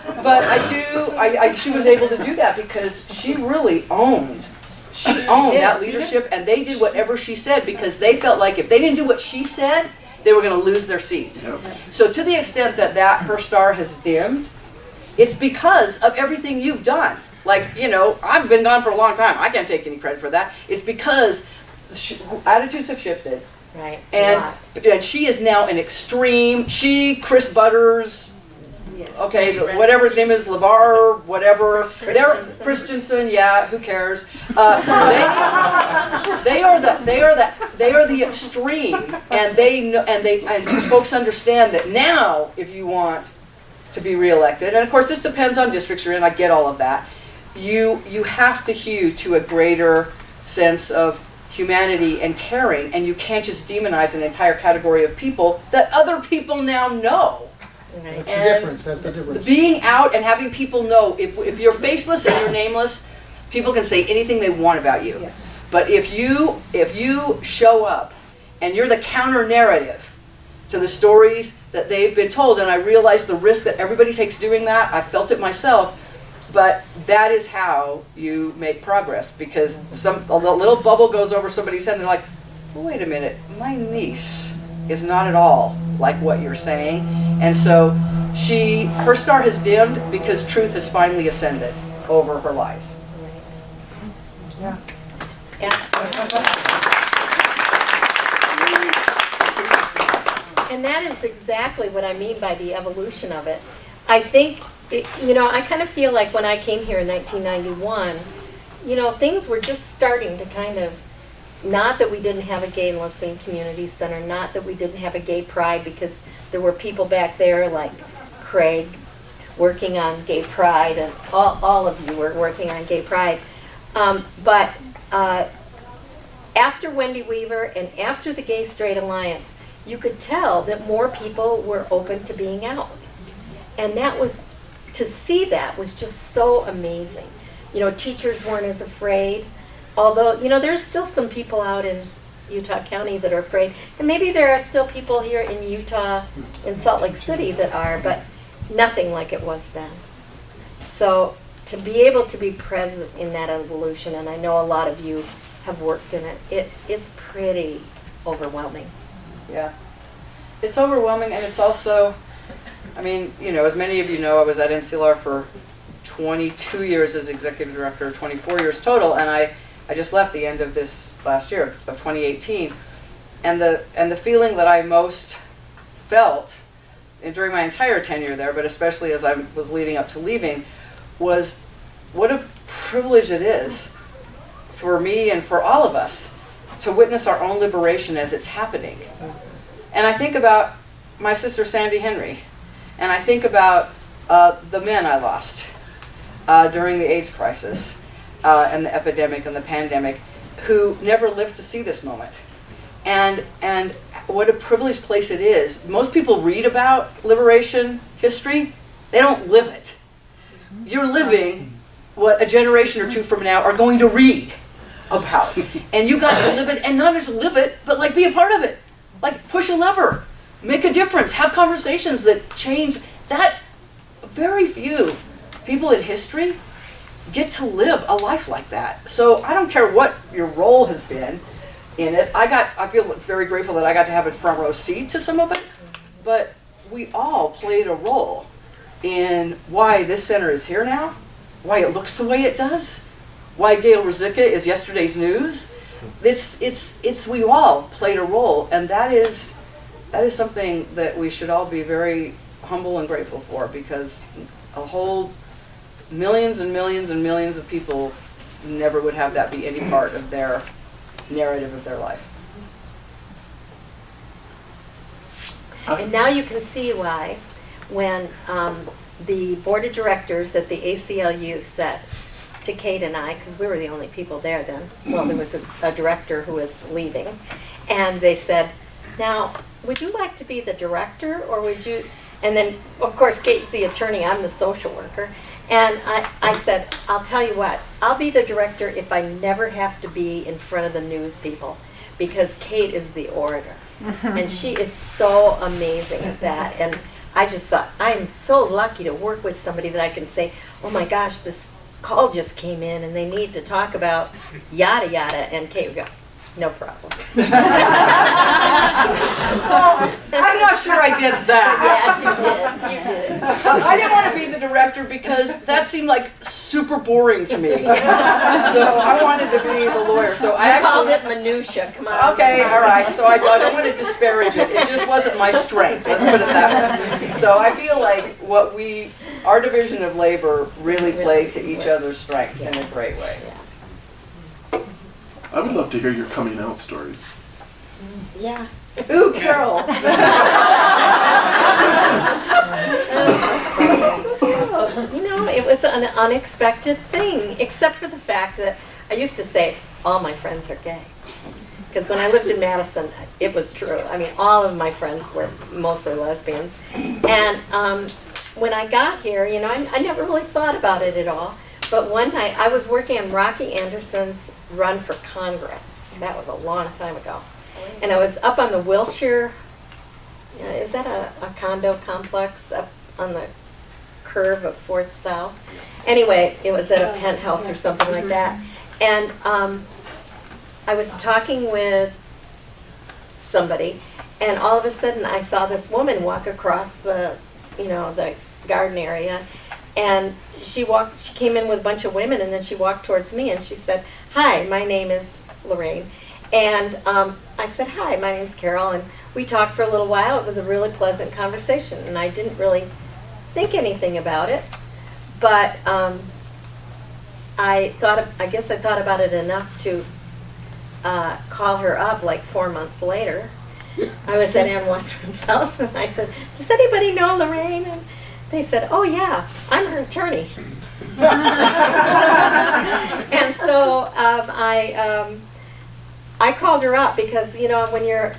point. But she was able to do that because she really owned. She owned that leadership, and they did whatever she said because they felt like if they didn't do what she said, they were going to lose their seats. Yep. So to the extent that her star has dimmed, it's because of everything you've done. Like, I've been gone for a long time. I can't take any credit for that. It's because attitudes have shifted. Right. And she is now an extreme, Chris Butters, Okay, whatever his name is, LeVar, whatever. They're Christensen. Christensen, yeah, who cares? They are the extreme, and and folks understand that now, if you want to be reelected, and of course this depends on districts you're in. I get all of that. You have to hew to a greater sense of humanity and caring, and you can't just demonize an entire category of people that other people now know. Right. That's the difference. Being out and having people know, if you're faceless and you're nameless, people can say anything they want about you. Yeah. But if you show up and you're the counter narrative to the stories that they've been told, and I realize the risk that everybody takes doing that, I felt it myself, but that is how you make progress, because a little bubble goes over somebody's head and they're like, wait a minute, my niece is not at all like what you're saying. And so her star has dimmed because truth has finally ascended over her lies. Yeah. And that is exactly what I mean by the evolution of it. I think, I kind of feel like when I came here in 1991, things were just starting to kind of, not that we didn't have a gay and lesbian community center, not that we didn't have a gay pride, because there were people back there like Craig working on gay pride, and all of you were working on gay pride. But after Wendy Weaver and after the Gay Straight Alliance, you could tell that more people were open to being out. And to see that was just so amazing. Teachers weren't as afraid. Although, there's still some people out in Utah County that are afraid. And maybe there are still people here in Utah, in Salt Lake City that are, but nothing like it was then. So to be able to be present in that evolution, and I know a lot of you have worked in it, it's pretty overwhelming. Yeah. It's overwhelming, and it's also, as many of you know, I was at NCLR for 22 years as executive director, 24 years total, and I just left the end of this last year, of 2018, and the feeling that I most felt during my entire tenure there, but especially as I was leading up to leaving, was what a privilege it is for me and for all of us to witness our own liberation as it's happening. And I think about my sister Sandy Henry, and I think about the men I lost during the AIDS crisis, and the epidemic and the pandemic, who never lived to see this moment. And what a privileged place it is. Most people read about liberation history, they don't live it. You're living what a generation or two from now are going to read about. And you got to live it, and not just live it, but like be a part of it. Like push a lever, make a difference, have conversations that change. That very few people in history get to live a life like that. So I don't care what your role has been in it. I feel very grateful that I got to have a front row seat to some of it, but we all played a role in why this center is here now, why it looks the way it does, why Gail Ruzicka is yesterday's news. We all played a role, and that is something that we should all be very humble and grateful for, because a whole millions and millions and millions of people never would have that be any part of their narrative of their life. And now you can see why, when the board of directors at the ACLU said to Kate and I, because we were the only people there then, well, there was a director who was leaving, and they said, now, would you like to be the director, or would you, and then, of course, Kate's the attorney, I'm the social worker, and I said, I'll tell you what, I'll be the director if I never have to be in front of the news people, because Kate is the orator, and she is so amazing at that, and I just thought, I am so lucky to work with somebody that I can say, oh my gosh, this call just came in and they need to talk about yada yada, and Kate would go, No problem. I'm not sure I did that. Yes, you did. You did. I didn't want to be the director because that seemed like super boring to me. So I wanted to be the lawyer. So I Called actually. it minutia. Come on. Okay, all right. So I don't want to disparage it. It just wasn't my strength. Let's put it that way. So I feel like our division of labor really played to each other's strengths in a great way. I would love to hear your coming out stories. Yeah. Ooh, Carol. You know, it was an unexpected thing, except for the fact that I used to say, all my friends are gay. Because when I lived in Madison, it was true. I mean, all of my friends were mostly lesbians. And when I got here, you know, I never really thought about it at all. But one night, I was working on Rocky Anderson's run for Congress. That was a long time ago. And I was up on the Wilshire, is that a condo complex up on the curve of 4th South? Anyway, it was at a penthouse or something like that. And I was talking with somebody, and all of a sudden I saw this woman walk across the garden area, and she came in with a bunch of women, and then she walked towards me and she said, "Hi, my name is Lorraine." And I said, "Hi, my name's Carol," and we talked for a little while. It was a really pleasant conversation, and I didn't really think anything about it, but I guess I thought about it enough to call her up like 4 months later. I was at Ann Western's house, and I said, "Does anybody know Lorraine?" And they said, "Oh yeah, I'm her attorney." And so I called her up because, you know, when you're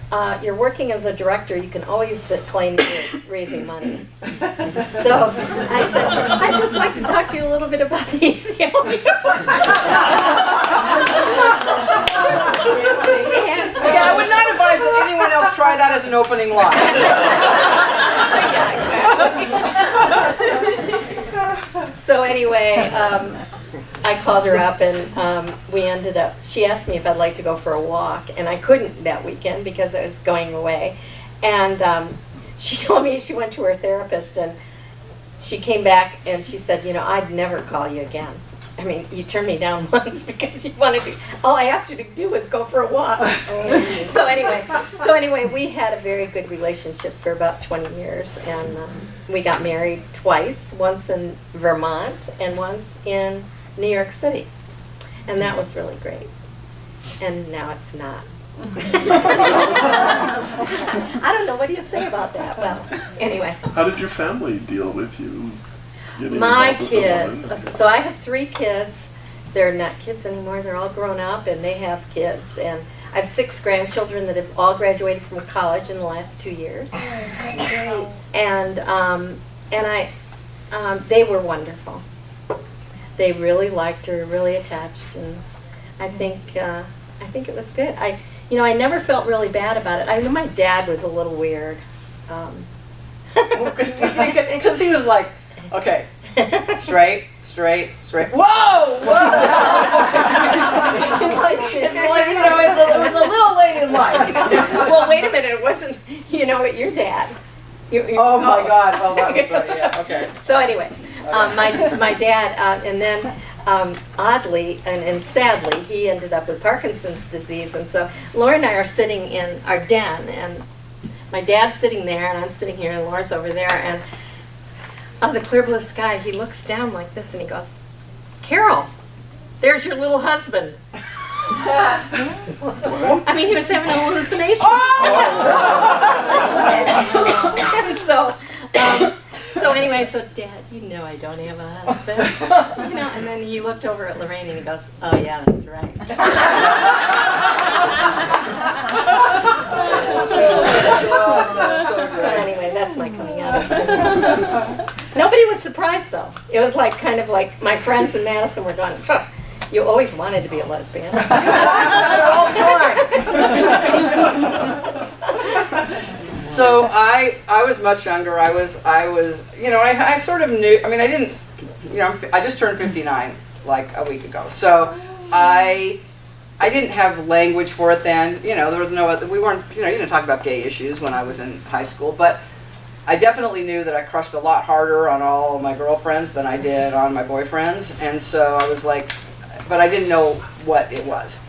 working as a director, you can always claim you're raising money. So I said, "I'd just like to talk to you a little bit about the ACLU." Okay, I would not advise that anyone else try that as an opening line. So anyway, I called her up, and she asked me if I'd like to go for a walk, and I couldn't that weekend because I was going away. And she told me she went to her therapist, and she came back and she said, "You know, I'd never call you again. I mean, you turned me down once because you wanted to, all I asked you to do was go for a walk." So anyway, we had a very good relationship for about 20 years, and we got married twice, once in Vermont and once in New York City. And that was really great. And now it's not. I don't know, what do you say about that? Well, anyway. How did your family deal with you getting My involved with the kids, woman? so I have 3 kids. They're not kids anymore, they're all grown up and they have kids. And I have 6 grandchildren that have all graduated from college in the last 2 years. And they were wonderful. They really liked her, really attached, and I think it was good. I never felt really bad about it. I know my dad was a little weird. Because he was like, okay, straight. Whoa! What the hell? It's like, it was a little late in life. Well, wait a minute. It wasn't, your dad. Oh my God. Oh, that was funny. Yeah. Okay. So anyway, my dad, and then oddly and sadly, he ended up with Parkinson's disease. And so Laura and I are sitting in our den, and my dad's sitting there, and I'm sitting here, and Laura's over there, and out of the clear blue sky, he looks down like this, and he goes, "Carol, there's your little husband." I mean, he was having a hallucination. So anyway, Dad, I don't have a husband. And then he looked over at Lorraine and he goes, "Oh yeah, that's right." So anyway, that's my coming out experience. Nobody was surprised though. It was kind of like my friends in Madison were going, "Huh, you always wanted to be a lesbian." So I was much younger. I sort of knew. I mean, I didn't. I just turned 59 like a week ago. So I I didn't have language for it then. There was no other, we weren't, you didn't talk about gay issues when I was in high school, but I definitely knew that I crushed a lot harder on all of my girlfriends than I did on my boyfriends. And so I was like, but I didn't know what it was.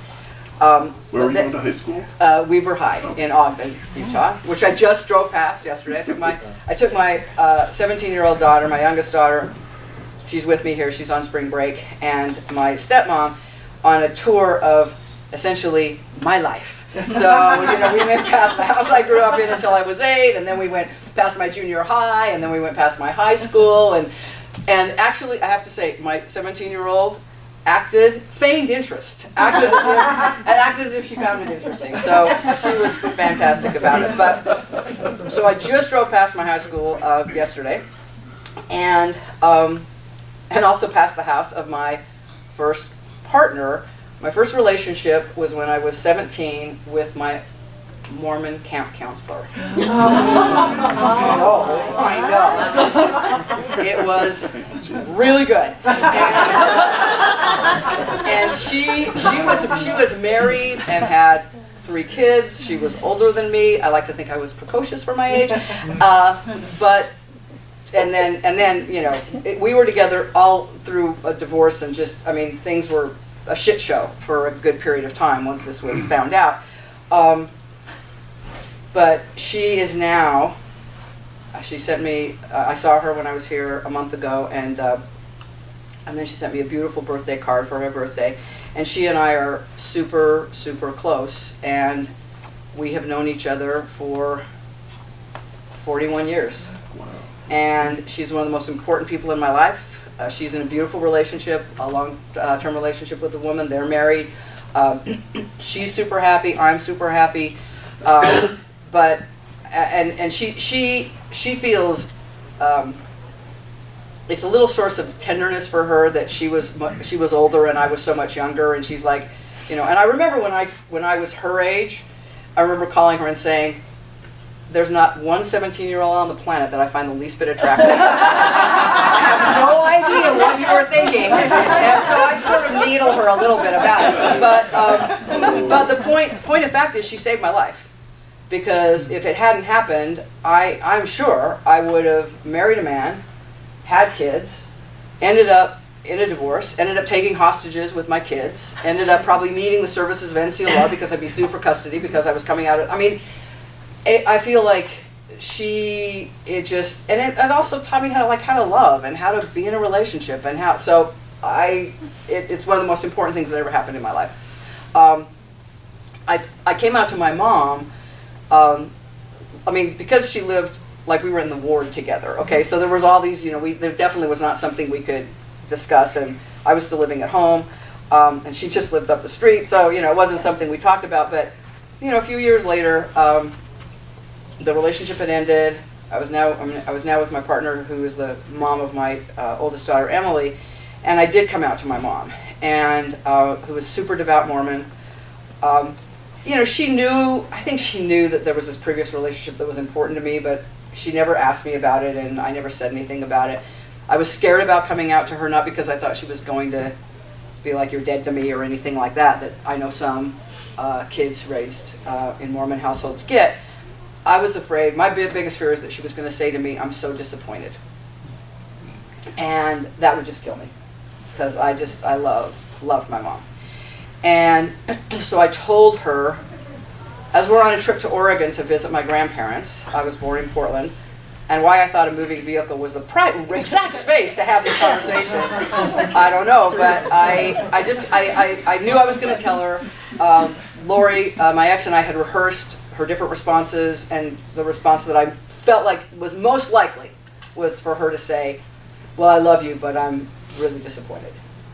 Where were you going to high school? Weber High in Ogden, Utah, which I just drove past yesterday. I took my 17-year-old daughter, my youngest daughter, she's with me here, she's on spring break, and my stepmom on a tour of essentially my life. So, we went past the house I grew up in until I was 8, and then we went past my junior high, and then we went past my high school, and actually, I have to say, my 17-year-old feigned interest, acted as if she found it interesting. So she was fantastic about it. But so I just drove past my high school yesterday, and also past the house of my first partner. My first relationship was when I was 17 with my Mormon camp counselor. I know. It was really good. And she was married and had 3 kids. She was older than me. I like to think I was precocious for my age. We were together all through a divorce, and things were a shit show for a good period of time once this was found out. But she is now, she sent me, I saw her when I was here a month ago, and then she sent me a beautiful birthday card for my birthday. And she and I are super, super close, and we have known each other for 41 years. Wow. And she's one of the most important people in my life. She's in a beautiful relationship, a long-term relationship with a woman. They're married. She's super happy. I'm super happy. But she feels it's a little source of tenderness for her that she was older and I was so much younger, and she's like, and I remember when I was her age, I remember calling her and saying, there's not one 17-year-old on the planet that I find the least bit attractive. I have no idea what you were thinking, and so I sort of needle her a little bit about it. But the point of fact is, she saved my life. Because if it hadn't happened, I'm sure I would have married a man, had kids, ended up in a divorce, ended up taking hostages with my kids, ended up probably needing the services of NC law because I'd be sued for custody because I was coming out of, I feel like it also taught me how to love and how to be in a relationship and it's one of the most important things that ever happened in my life. I came out to my mom, because she lived, we were in the ward together, okay? So there was all these, there definitely was not something we could discuss, and I was still living at home, and she just lived up the street, so, it wasn't something we talked about, but, a few years later, the relationship had ended. I was now with my partner, who is the mom of my oldest daughter, Emily, and I did come out to my mom, and who was super devout Mormon. I think she knew that there was this previous relationship that was important to me, but she never asked me about it, and I never said anything about it. I was scared about coming out to her, not because I thought she was going to be like, you're dead to me, or anything like that I know some kids raised in Mormon households get. I was afraid, my biggest fear is that she was going to say to me, I'm so disappointed. And that would just kill me, because I loved my mom. And so I told her, as we're on a trip to Oregon to visit my grandparents, I was born in Portland, and why I thought a moving vehicle was the exact space to have this conversation, I don't know, but I knew I was going to tell her. Lori, my ex, and I had rehearsed her different responses, and the response that I felt like was most likely was for her to say, well, I love you, but I'm really disappointed.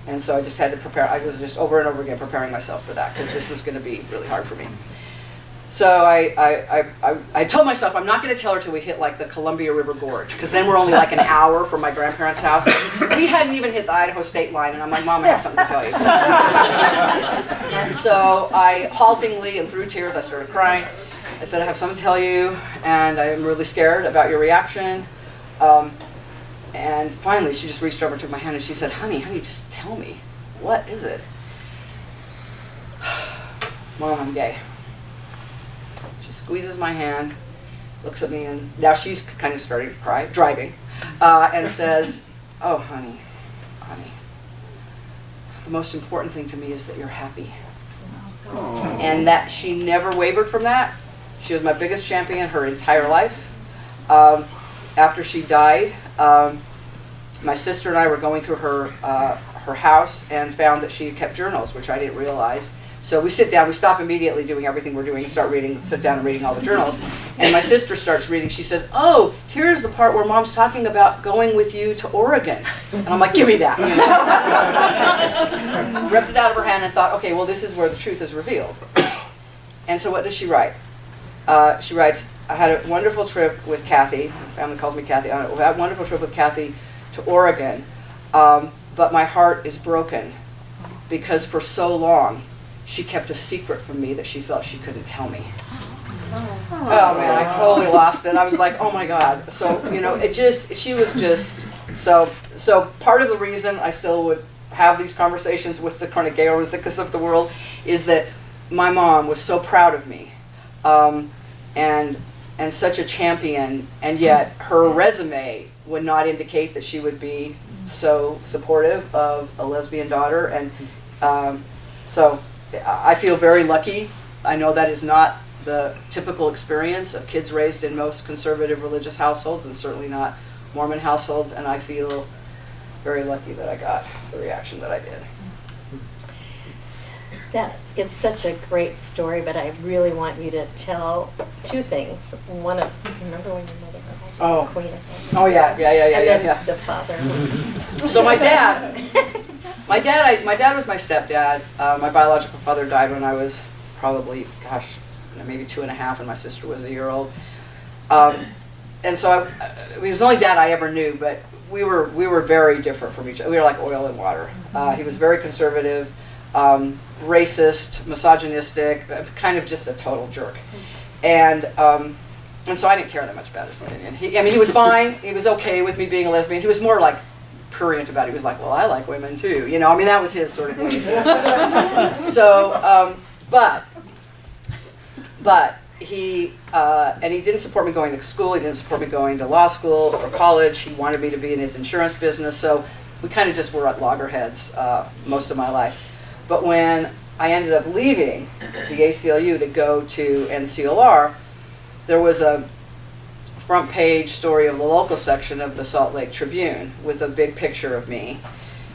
And so I just had to prepare. I was just over and over again preparing myself for that, because this was going to be really hard for me. So I told myself I'm not going to tell her till we hit the Columbia River Gorge, because then we're only an hour from my grandparents' house. We hadn't even hit the Idaho state line, and I'm like, Mom, I have something to tell you. And so I haltingly and through tears, I started crying. I said, I have something to tell you, and I am really scared about your reaction. And finally, she just reached over, took my hand, and she said, honey, just tell me. What is it? Mom, I'm gay. She squeezes my hand, looks at me, and now she's kind of starting to cry, driving, and says, oh, honey, the most important thing to me is that you're happy. And that she never wavered from that. She was my biggest champion her entire life. After she died, my sister and I were going through her house and found that she had kept journals, which I didn't realize. So we sit down, we stop immediately doing everything we're doing and sit down and reading all the journals. And my sister starts reading. She says, oh, here's the part where Mom's talking about going with you to Oregon. And I'm like, give me that. Ripped it out of her hand and thought, okay, well, this is where the truth is revealed. And so what does she write? She writes, I had a wonderful trip with Kathy. My family calls me Kathy. I had a wonderful trip with Kathy to Oregon. But my heart is broken because for so long, she kept a secret from me that she felt she couldn't tell me. Oh man, I totally lost it. I was like, oh my God. So, she was just, so part of the reason I still would have these conversations with the kind of gay or sickest of the world is that my mom was so proud of me, and such a champion, and yet her resume would not indicate that she would be so supportive of a lesbian daughter, and so I feel very lucky. I know that is not the typical experience of kids raised in most conservative religious households, and certainly not Mormon households, and I feel very lucky that I got the reaction that I did. It's such a great story, but I really want you to tell two things. One of, remember when your mother Oh. Queen of Oh yeah. and then Yeah. the father. So my dad was my stepdad. My biological father died when I was probably, maybe 2.5, and my sister was a year old. And so he was the only dad I ever knew, but we were very different from each other. We were like oil and water. He was very conservative, racist, misogynistic, kind of just a total jerk. And so I didn't care that much about his opinion. He was fine. He was okay with me being a lesbian. He was more like prurient about it. He was like, well, I like women too. That was his sort of thing. So, but he didn't support me going to school. He didn't support me going to law school or college. He wanted me to be in his insurance business. So we kind of just were at loggerheads most of my life. But when I ended up leaving the ACLU to go to NCLR, there was a front page story of the local section of the Salt Lake Tribune with a big picture of me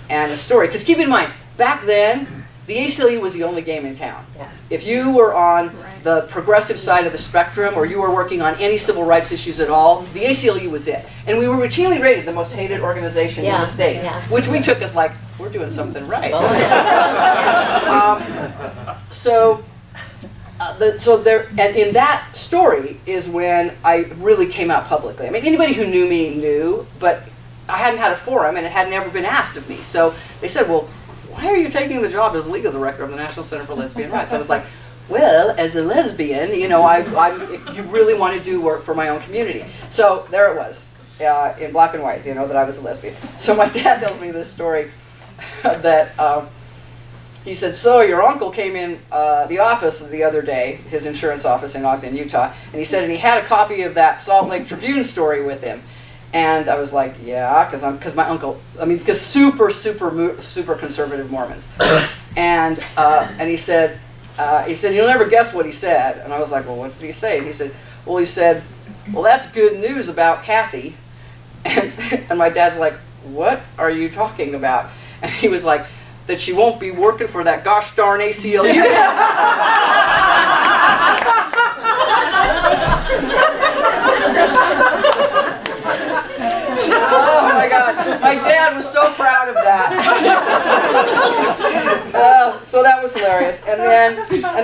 and a story. Because keep in mind, back then, the ACLU was the only game in town. Yeah. If you were on the progressive side of the spectrum, or you were working on any civil rights issues at all, the ACLU was it. And we were routinely rated the most hated organization in the state, which we took as like, we're doing something right. Oh, And in that story is when I really came out publicly. I mean, anybody who knew me knew, but I hadn't had a forum, and it had never been asked of me. So they said, well, why are you taking the job as legal director of the National Center for Lesbian Rights? I was like, well, as a lesbian, you really want to do work for my own community. So there it was, in black and white, that I was a lesbian. So my dad tells me this story that he said, so your uncle came in the office the other day, his insurance office in Ogden, Utah, and he said, and he had a copy of that Salt Lake Tribune story with him. And I was like, yeah, because my uncle, because super conservative Mormons. And he said, you'll never guess what he said. And I was like, well, what did he say? And he said, well, that's good news about Kathy. And my dad's like, what are you talking about? And he was like, that she won't be working for that gosh darn ACLU. Oh my God, my dad was so proud of that. So that was hilarious. And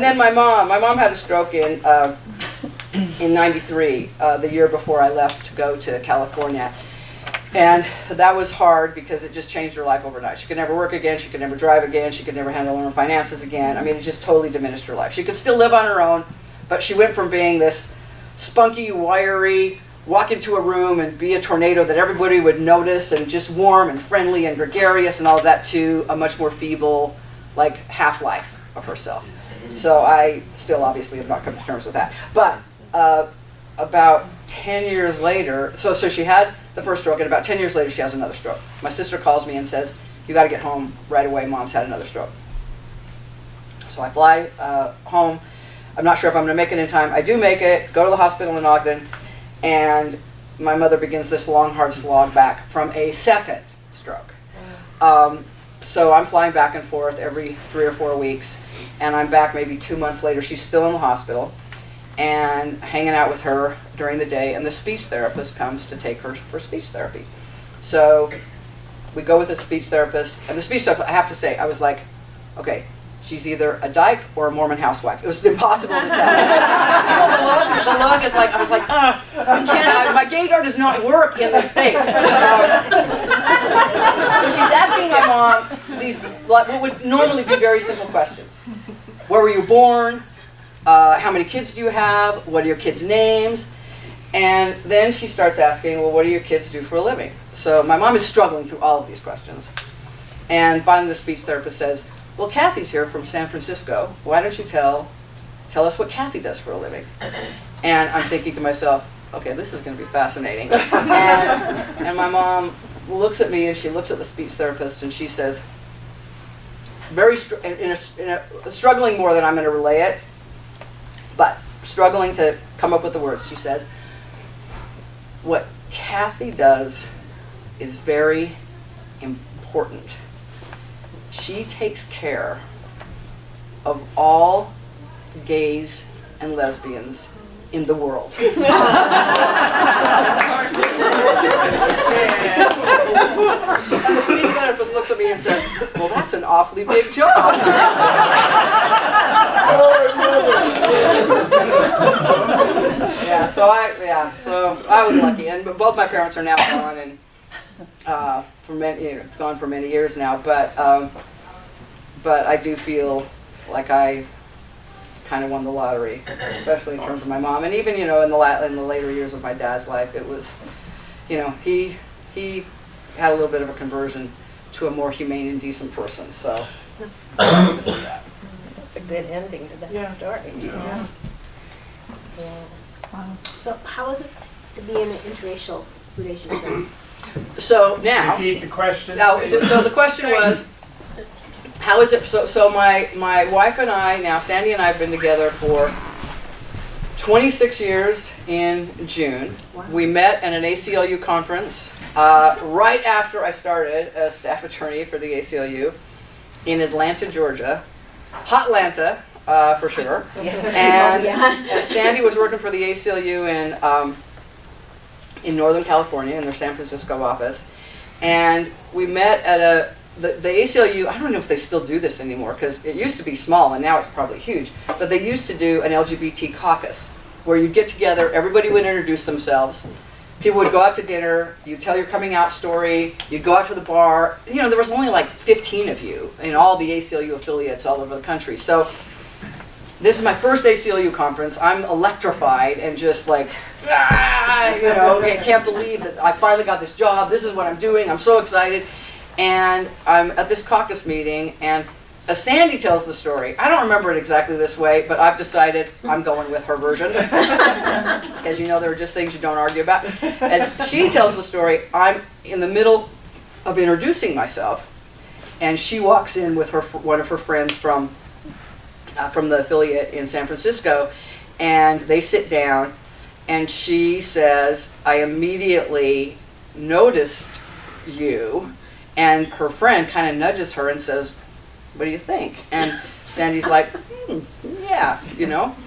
then my mom had a stroke in '93, the year before I left to go to California. And that was hard because it just changed her life overnight. She could never work again, she could never drive again, she could never handle her own finances again. It just totally diminished her life. She could still live on her own, but she went from being this spunky, wiry, walk into a room and be a tornado that everybody would notice, and just warm and friendly and gregarious and all of that, to a much more feeble, half-life of herself. So I still obviously have not come to terms with that. But about 10 years later, so she had the first stroke, and about 10 years later she has another stroke. My sister calls me and says, you got to get home right away, Mom's had another stroke. So I fly home. I'm not sure if I'm going to make it in time. I do make it, go to the hospital in Ogden, and my mother begins this long, hard slog back from a second stroke. So I'm flying back and forth every 3 or 4 weeks, and I'm back maybe 2 months later. She's still in the hospital, and hanging out with her during the day, and the speech therapist comes to take her for speech therapy. So we go with the speech therapist, and the speech therapist, I have to say, I was like, okay, she's either a dyke or a Mormon housewife. It was impossible to tell. The look is like, I was like, I can't, my gaydar does not work in this state. So she's asking my mom these, what would normally be very simple questions. Where were you born? How many kids do you have? What are your kids' names? And then she starts asking, well, what do your kids do for a living? So my mom is struggling through all of these questions. And finally the speech therapist says, well, Kathy's here from San Francisco. Why don't you tell us what Kathy does for a living? And I'm thinking to myself, okay, this is going to be fascinating. And my mom looks at me, and she looks at the speech therapist, and she says, struggling more than I'm going to relay it, but struggling to come up with the words, she says, what Kathy does is very important. She takes care of all gays and lesbians in the world. And the speech therapist looks at me and says, well, that's an awfully big job. So I was lucky, and both my parents are now gone, and gone for many years now. But I do feel like I kind of won the lottery, especially in terms of my mom, and even in the later years of my dad's life, it was, he had a little bit of a conversion to a more humane and decent person. So That's a good ending to that story. Yeah. Wow. So how is it to be in an interracial relationship? So now, Repeat the question. so the question was, how is it? So my wife and I now, Sandy and I have been together for 26 years in June. Wow. We met at an ACLU conference right after I started as staff attorney for the ACLU in Atlanta, Georgia. Hotlanta, for sure. And Sandy was working for the ACLU in Northern California in their San Francisco office. And we met at the ACLU, I don't know if they still do this anymore, because it used to be small and now it's probably huge, but they used to do an LGBT caucus where you'd get together, everybody would introduce themselves, people would go out to dinner, you'd tell your coming out story, you'd go out to the bar. There was only like 15 of you in all the ACLU affiliates all over the country. So this is my first ACLU conference. I'm electrified and just like, I can't believe that I finally got this job. This is what I'm doing. I'm so excited. And I'm at this caucus meeting, and as Sandy tells the story, I don't remember it exactly this way, but I've decided I'm going with her version. As you know, there are just things you don't argue about. As she tells the story, I'm in the middle of introducing myself, and she walks in with one of her friends from the affiliate in San Francisco, and they sit down, and she says, I immediately noticed you. And her friend kind of nudges her and says, what do you think? And Sandy's like, yeah,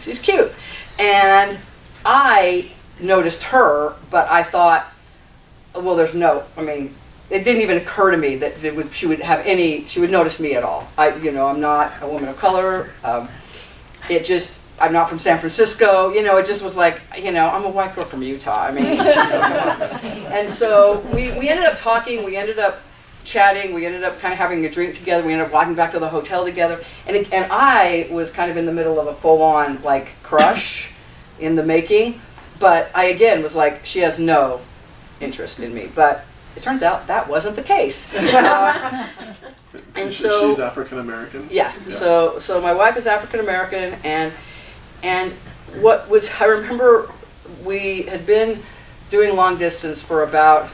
she's cute. And I noticed her, but I thought, well, it didn't even occur to me that she would notice me at all. I'm not a woman of color. I'm not from San Francisco. It just was like, I'm a white girl from Utah. And so we ended up talking, we ended up chatting, we ended up kind of having a drink together, we ended up walking back to the hotel together, and I was kind of in the middle of a full-on crush in the making, but I again was like, she has no interest in me, but it turns out that wasn't the case. And She's African American. Yeah. So my wife is African American, and what was, I remember we had been doing long distance for about,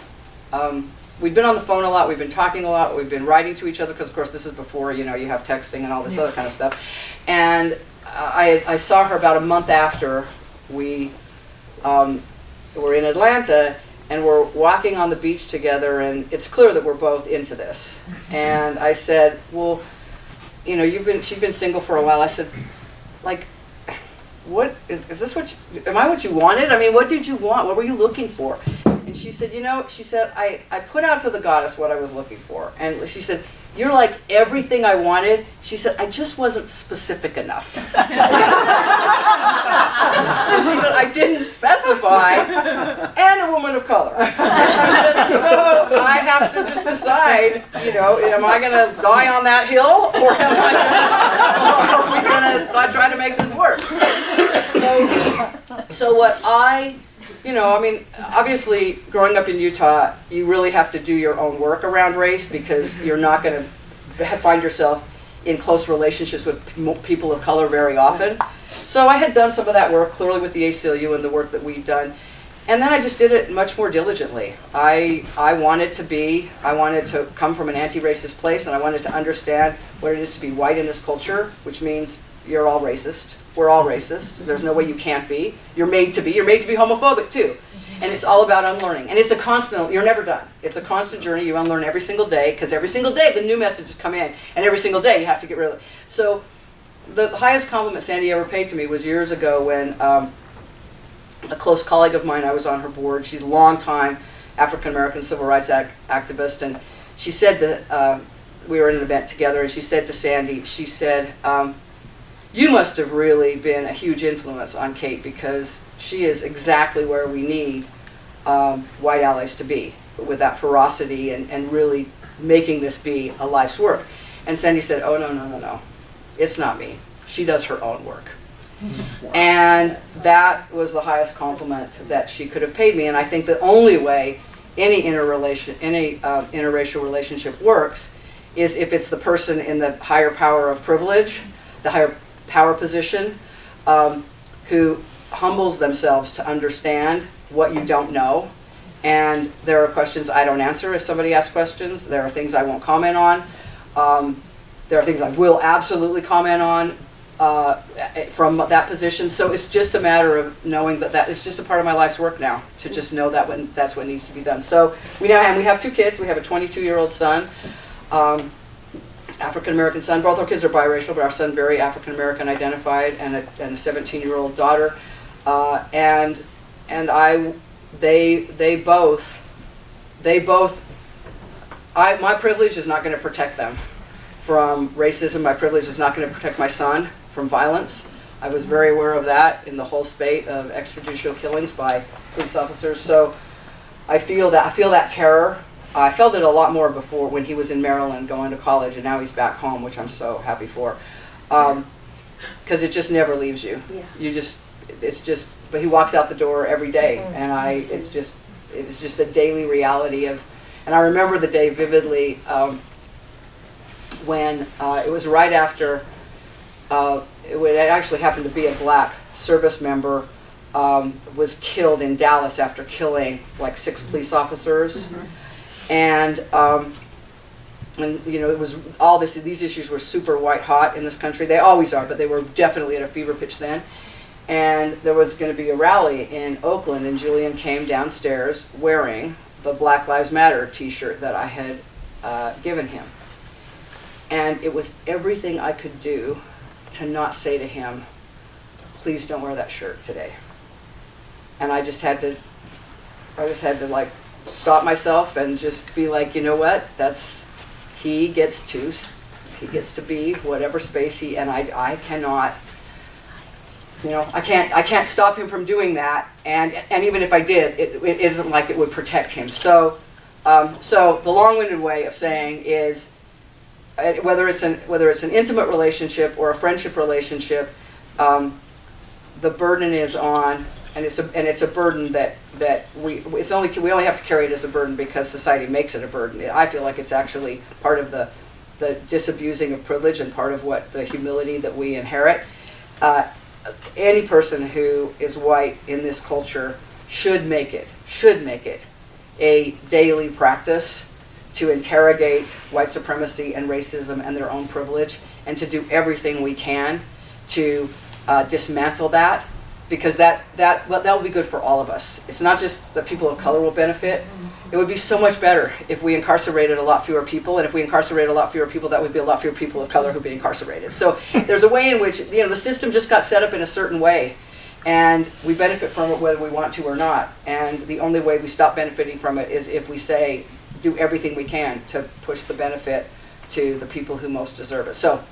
we'd been on the phone a lot, we've been talking a lot, we've been writing to each other, because of course this is before, you have texting and all this other kind of stuff. And I saw her about a month after we were in Atlanta, and we're walking on the beach together, and it's clear that we're both into this. And I said, well, she'd been single for a while. I said, like, what is this? Am I what you wanted? I mean, what did you want? What were you looking for? And she said, I put out to the goddess what I was looking for. And she said, you're like everything I wanted. She said, I just wasn't specific enough. She said, I didn't specify, and a woman of color. She said, so I have to just decide, am I going to die on that hill, or are we going to try to make this work? So what obviously, growing up in Utah, you really have to do your own work around race, because you're not going to find yourself in close relationships with people of color very often. So I had done some of that work, clearly with the ACLU and the work that we've done. And then I just did it much more diligently. I wanted to come from an anti-racist place, and I wanted to understand what it is to be white in this culture, which means you're all racist. We're all racist. There's no way you can't be. You're made to be. You're made to be homophobic too. And it's all about unlearning. And it's a constant, you're never done. It's a constant journey. You unlearn every single day, because every single day the new messages come in. And every single day you have to get rid of it. So the highest compliment Sandy ever paid to me was years ago when a close colleague of mine, I was on her board. She's a long-time African-American civil rights activist. And she said we were in an event together, and she said to Sandy, she said, you must have really been a huge influence on Kate, because she is exactly where we need white allies to be, with that ferocity and really making this be a life's work. And Sandy said, oh, no. It's not me. She does her own work. And that was the highest compliment that she could have paid me. And I think the only way any interracial relationship works is if it's the person in the higher power of privilege, the higher power position, who humbles themselves to understand what you don't know. And there are questions I don't answer if somebody asks questions. There are things I won't comment on. There are things I will absolutely comment on from that position. So it's just a matter of knowing that is just a part of my life's work now, to just know that that's what needs to be done. So we have 2 kids. We have a 22-year-old son, African-American son. Both our kids are biracial, but our son very African-American identified, and a 17-year-old daughter. My privilege is not going to protect them from racism. My privilege is not going to protect my son from violence. I was very aware of that in the whole spate of extrajudicial killings by police officers. So I feel that terror. I felt it a lot more before, when he was in Maryland going to college, and now he's back home, which I'm so happy for. Because it just never leaves you. Yeah. But he walks out the door every day, and it's just a daily reality of. And I remember the day vividly when it was right after. It actually happened to be a black service member was killed in Dallas after killing like 6 police officers. Mm-hmm. And it was all this. These issues were super white hot in this country. They always are, but they were definitely at a fever pitch then. And there was going to be a rally in Oakland, and Julian came downstairs wearing the Black Lives Matter T-shirt that I had given him. And it was everything I could do to not say to him, "Please don't wear that shirt today." And I just had to like stop myself and just be like, you know what? He gets to be whatever space he, and I cannot. I can't stop him from doing that, and even if I did, it isn't like it would protect him. So the long-winded way of saying is, whether it's an intimate relationship or a friendship relationship, the burden is on, and it's a burden that we only have to carry it as a burden because society makes it a burden. I feel like it's actually part of the the disabusing of privilege and part of what the humility that we inherit. Any person who is white in this culture should make it a daily practice to interrogate white supremacy and racism and their own privilege, and to do everything we can to dismantle that, because that will be good for all of us. It's not just that people of color will benefit. It would be so much better if we incarcerated a lot fewer people, and if we incarcerated a lot fewer people, that would be a lot fewer people of color who'd be incarcerated. So there's a way in which, the system just got set up in a certain way, and we benefit from it whether we want to or not. And the only way we stop benefiting from it is if we say, do everything we can to push the benefit to the people who most deserve it. So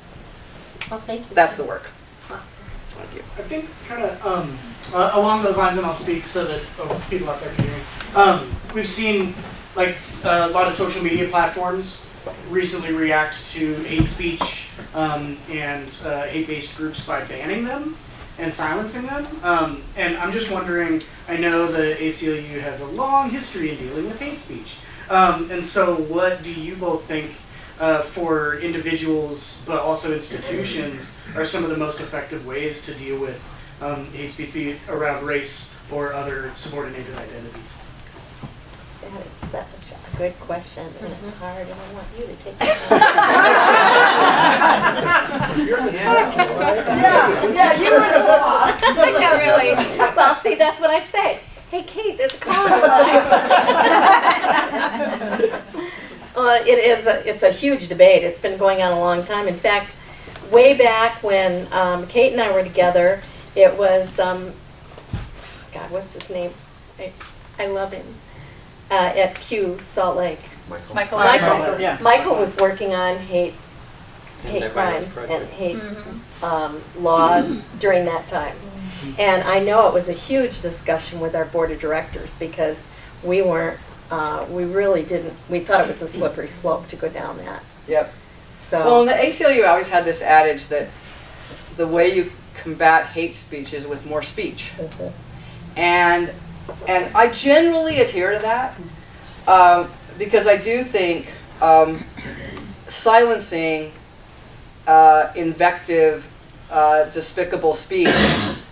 Well, thank you. that's the work. Thank you. I think it's kind of along those lines, and I'll speak so that people out there can hear me. We've seen like a lot of social media platforms recently react to hate speech and hate-based groups by banning them and silencing them. And I'm just wondering, I know the ACLU has a long history in dealing with hate speech. And so what do you both think for individuals, but also institutions, are some of the most effective ways to deal with hate speech around race or other subordinated identities? That is such a good question, and it's hard, and I want you to take it. Yeah, you were the boss. Yeah, really. Well, see, that's what I'd say. Hey, Kate, there's a call on the line. Well, it's a huge debate. It's been going on a long time. In fact, way back when Kate and I were together, it was, God, what's his name? I love him. At Q Salt Lake. Michael. Yeah. Michael was working on hate crimes and hate laws during that time. And I know it was a huge discussion with our board of directors, because we really didn't, we thought it was a slippery slope to go down that. Yep. So. Well, in the ACLU always had this adage that the way you combat hate speech is with more speech. And I generally adhere to that, because I do think silencing invective, despicable speech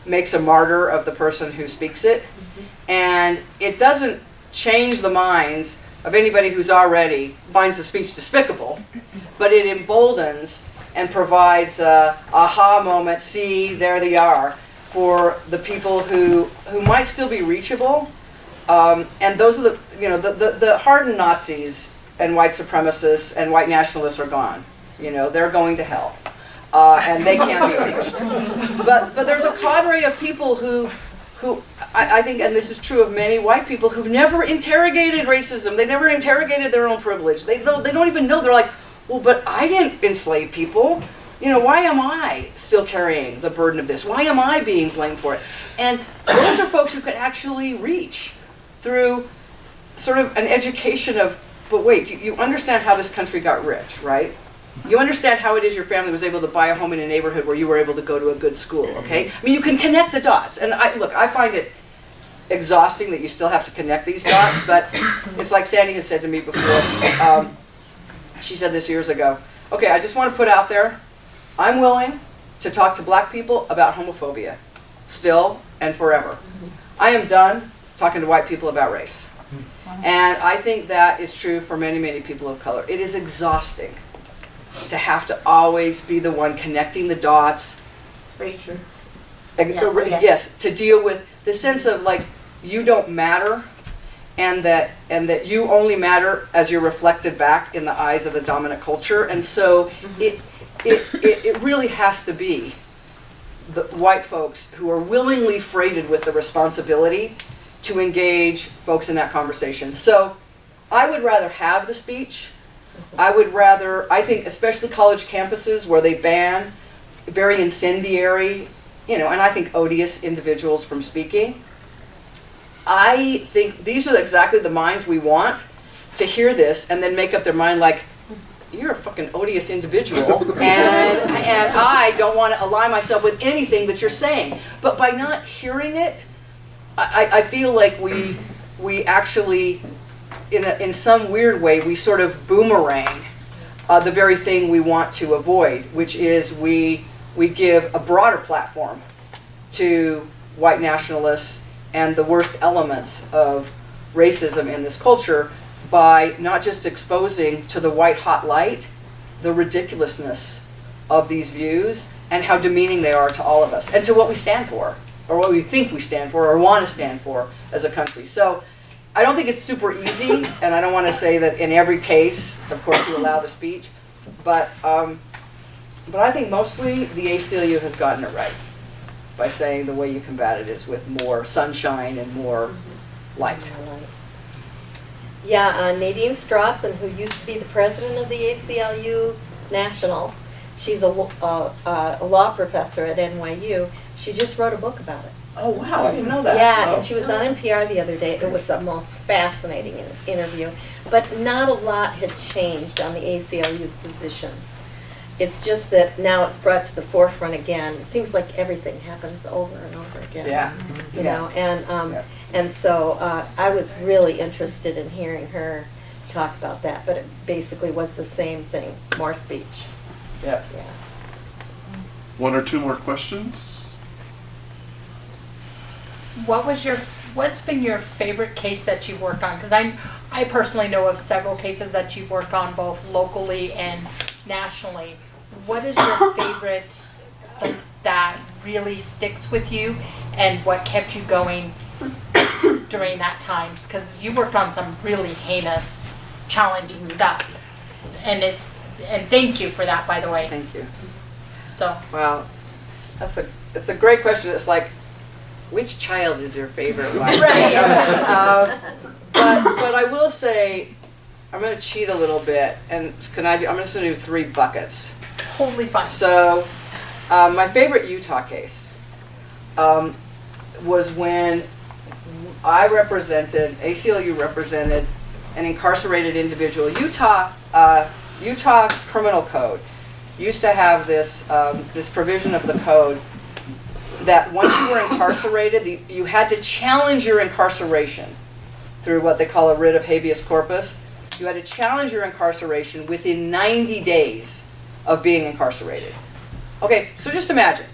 makes a martyr of the person who speaks it. And it doesn't change the minds of anybody who's already finds the speech despicable, but it emboldens and provides a aha moment, see, there they are, for the people who might still be reachable. And those are the hardened Nazis and white supremacists and white nationalists are gone. They're going to hell. And they can't be reached. But there's a cadre of people who I think, and this is true of many white people, who've never interrogated racism. They never interrogated their own privilege. They don't even know. They're like, well, but I didn't enslave people. Why am I still carrying the burden of this? Why am I being blamed for it? And those are folks who could actually reach through sort of an education of, but wait, you understand how this country got rich, right? You understand how it is your family was able to buy a home in a neighborhood where you were able to go to a good school, okay? I mean, you can connect the dots. And I find it exhausting that you still have to connect these dots, but it's like Sandy has said to me before. She said this years ago. Okay, I just want to put out there, I'm willing to talk to black people about homophobia, still and forever. I am done talking to white people about race. And I think that is true for many, many people of color. It is exhausting to have to always be the one connecting the dots. It's very true. Yes, to deal with the sense of like, you don't matter, and that you only matter as you're reflected back in the eyes of the dominant culture. And so it really has to be the white folks who are willingly freighted with the responsibility to engage folks in that conversation. So I would rather have the speech. I think especially college campuses where they ban very incendiary, and I think odious individuals from speaking. I think these are exactly the minds we want to hear this and then make up their mind like, you're a fucking odious individual, and I don't want to ally myself with anything that you're saying. But by not hearing it, I feel like we actually, in some weird way, we sort of boomerang the very thing we want to avoid, which is we give a broader platform to white nationalists and the worst elements of racism in this culture by not just exposing to the white hot light the ridiculousness of these views and how demeaning they are to all of us and to what we stand for, or what we think we stand for, or want to stand for as a country. So I don't think it's super easy, and I don't want to say that in every case, of course, you allow the speech, but I think mostly the ACLU has gotten it right by saying the way you combat it is with more sunshine and more light. Yeah, Nadine Strawson, who used to be the president of the ACLU National, she's a law professor at NYU. She just wrote a book about it. Oh, wow, I didn't know that. Yeah, Oh. and she was on NPR the other day. It was the most fascinating interview. But not a lot had changed on the ACLU's position. It's just that now it's brought to the forefront again. It seems like everything happens over and over again. Yeah. You know, and so I was really interested in hearing her talk about that. But it basically was the same thing, more speech. Yeah. Yeah. One or two more questions? What's been your favorite case that you've worked on? Because I personally know of several cases that you've worked on both locally and nationally. What is your favorite that really sticks with you, and what kept you going during that time? Because you worked on some really heinous, challenging stuff, and thank you for that, by the way. Thank you. So. Well, it's a great question. It's like, which child is your favorite one? Right. But I will say, I'm going to cheat a little bit, and I'm just going to do 3 buckets. Totally fine. So, my favorite Utah case was when ACLU represented an incarcerated individual. Utah criminal code used to have this provision of the code that once you were incarcerated, you had to challenge your incarceration through what they call a writ of habeas corpus. You had to challenge your incarceration within 90 days of being incarcerated. Okay, so just imagine.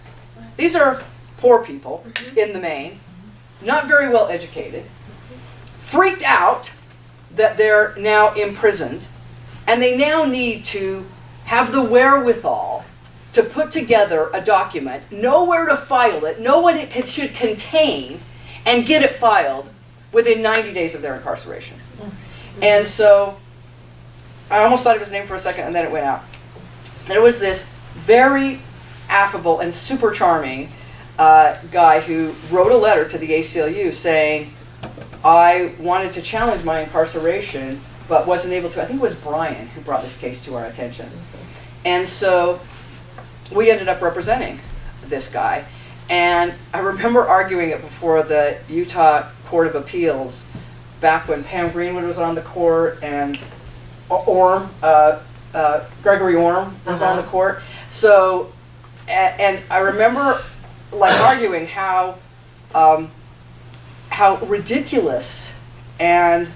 These are poor people in the main, not very well educated, freaked out that they're now imprisoned, and they now need to have the wherewithal to put together a document, know where to file it, know what it should contain, and get it filed within 90 days of their incarceration. And so, I almost thought of his name for a second, and then it went out. There was this very affable and super charming guy who wrote a letter to the ACLU saying, I wanted to challenge my incarceration, but wasn't able to. I think it was Brian who brought this case to our attention. And so we ended up representing this guy. And I remember arguing it before the Utah Court of Appeals back when Pam Greenwood was on the court and Gregory Orm was on the court. So, and I remember arguing how ridiculous and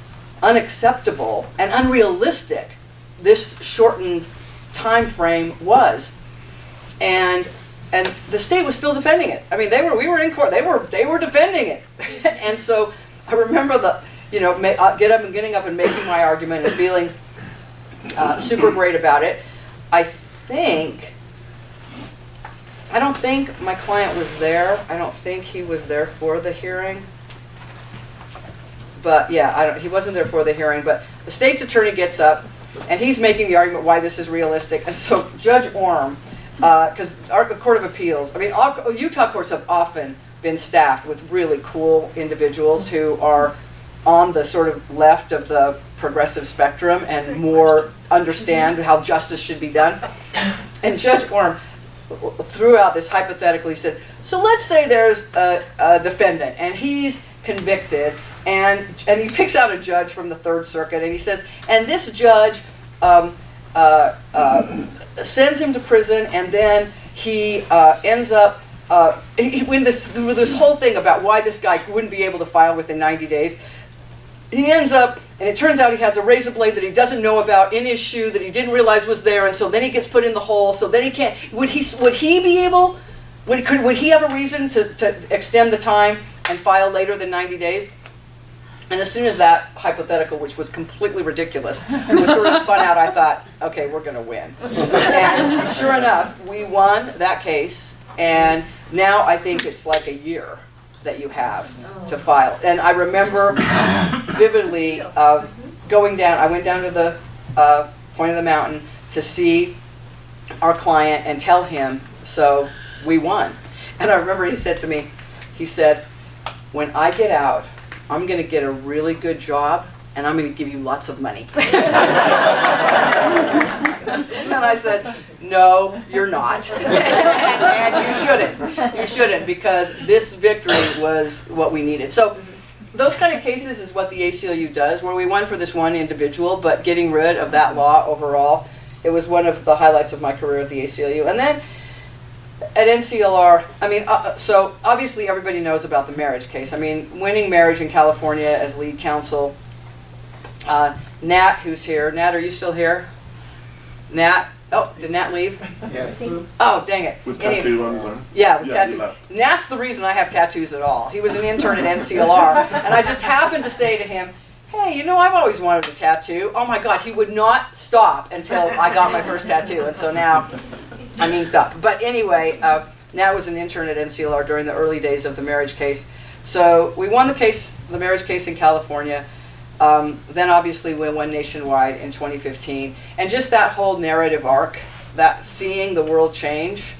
unacceptable and unrealistic this shortened time frame was, and the state was still defending it. I mean, we were in court. They were defending it, and so I remember getting up and making my argument and feeling super great about it. I don't think my client was there. I don't think he was there for the hearing. But yeah, he wasn't there for the hearing. But the state's attorney gets up, and he's making the argument why this is realistic. And so Judge Orm, because the Court of Appeals, Utah courts have often been staffed with really cool individuals who are on the sort of left of the progressive spectrum and more understand how justice should be done. And Judge Orm threw out this hypothetical. He said, so let's say there's a defendant and he's convicted, and he picks out a judge from the Third Circuit, and he says, and this judge sends him to prison, and then he ends up with this whole thing about why this guy wouldn't be able to file within 90 days. he ends up, and it turns out he has a razor blade that he doesn't know about in his shoe that he didn't realize was there, and so then he gets put in the hole. So then he can't. Would he be able? Would he have a reason to extend the time and file later than 90 days? And as soon as that hypothetical, which was completely ridiculous, was sort of spun out, I thought, okay, we're going to win. And sure enough, we won that case, and now I think it's like a year that you have to file. And I remember vividly going down, I went down to the point of the mountain to see our client and tell him, so we won. And I remember he said to me, he said, when I get out, I'm going to get a really good job, and I'm going to give you lots of money. And I said, no, you're not. And you shouldn't. You shouldn't, because this victory was what we needed. So those kind of cases is what the ACLU does, where we won for this one individual, but getting rid of that law overall, it was one of the highlights of my career at the ACLU. And then at NCLR, I mean, so obviously everybody knows about the marriage case. I mean, winning marriage in California as lead counsel. Nat, who's here. Nat, are you still here? Nat? Oh, did Nat leave? Yes. Oh, dang it. With tattoo on them. Yeah, with Yeah, tattoos. he left. Nat's the reason I have tattoos at all. He was an intern at NCLR, and I just happened to say to him, hey, you know, I've always wanted a tattoo. Oh my God, he would not stop until I got my first tattoo, and so now I'm inked up. But anyway, Nat was an intern at NCLR during the early days of the marriage case. So we won the case, the marriage case in California. Then obviously we won nationwide in 2015. And just that whole narrative arc, that seeing the world change,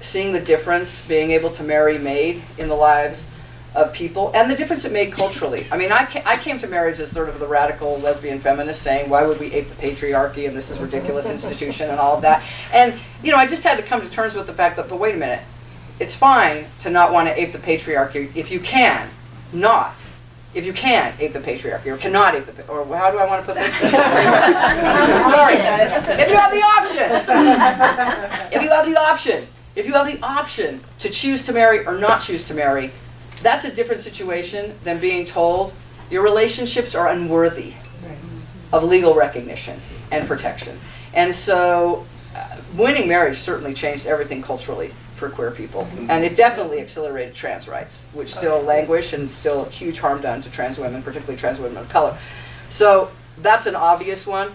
seeing the difference, being able to marry made in the lives of people, and the difference it made culturally. I mean, I came to marriage as sort of the radical lesbian feminist saying, why would we ape the patriarchy and this is a ridiculous institution and all of that. And, you know, I just had to come to terms with the fact that, but wait a minute, it's fine to not want to ape the patriarchy if you can not. If you can ape the patriarchy, or cannot ape the, or how do I want to put this? Sorry. If you have the option. If you have the option. If you have the option to choose to marry or not choose to marry, that's a different situation than being told your relationships are unworthy of legal recognition and protection. And so winning marriage certainly changed everything culturally for queer people. And it definitely accelerated trans rights, which still languish and still huge harm done to trans women, particularly trans women of color. So that's an obvious one.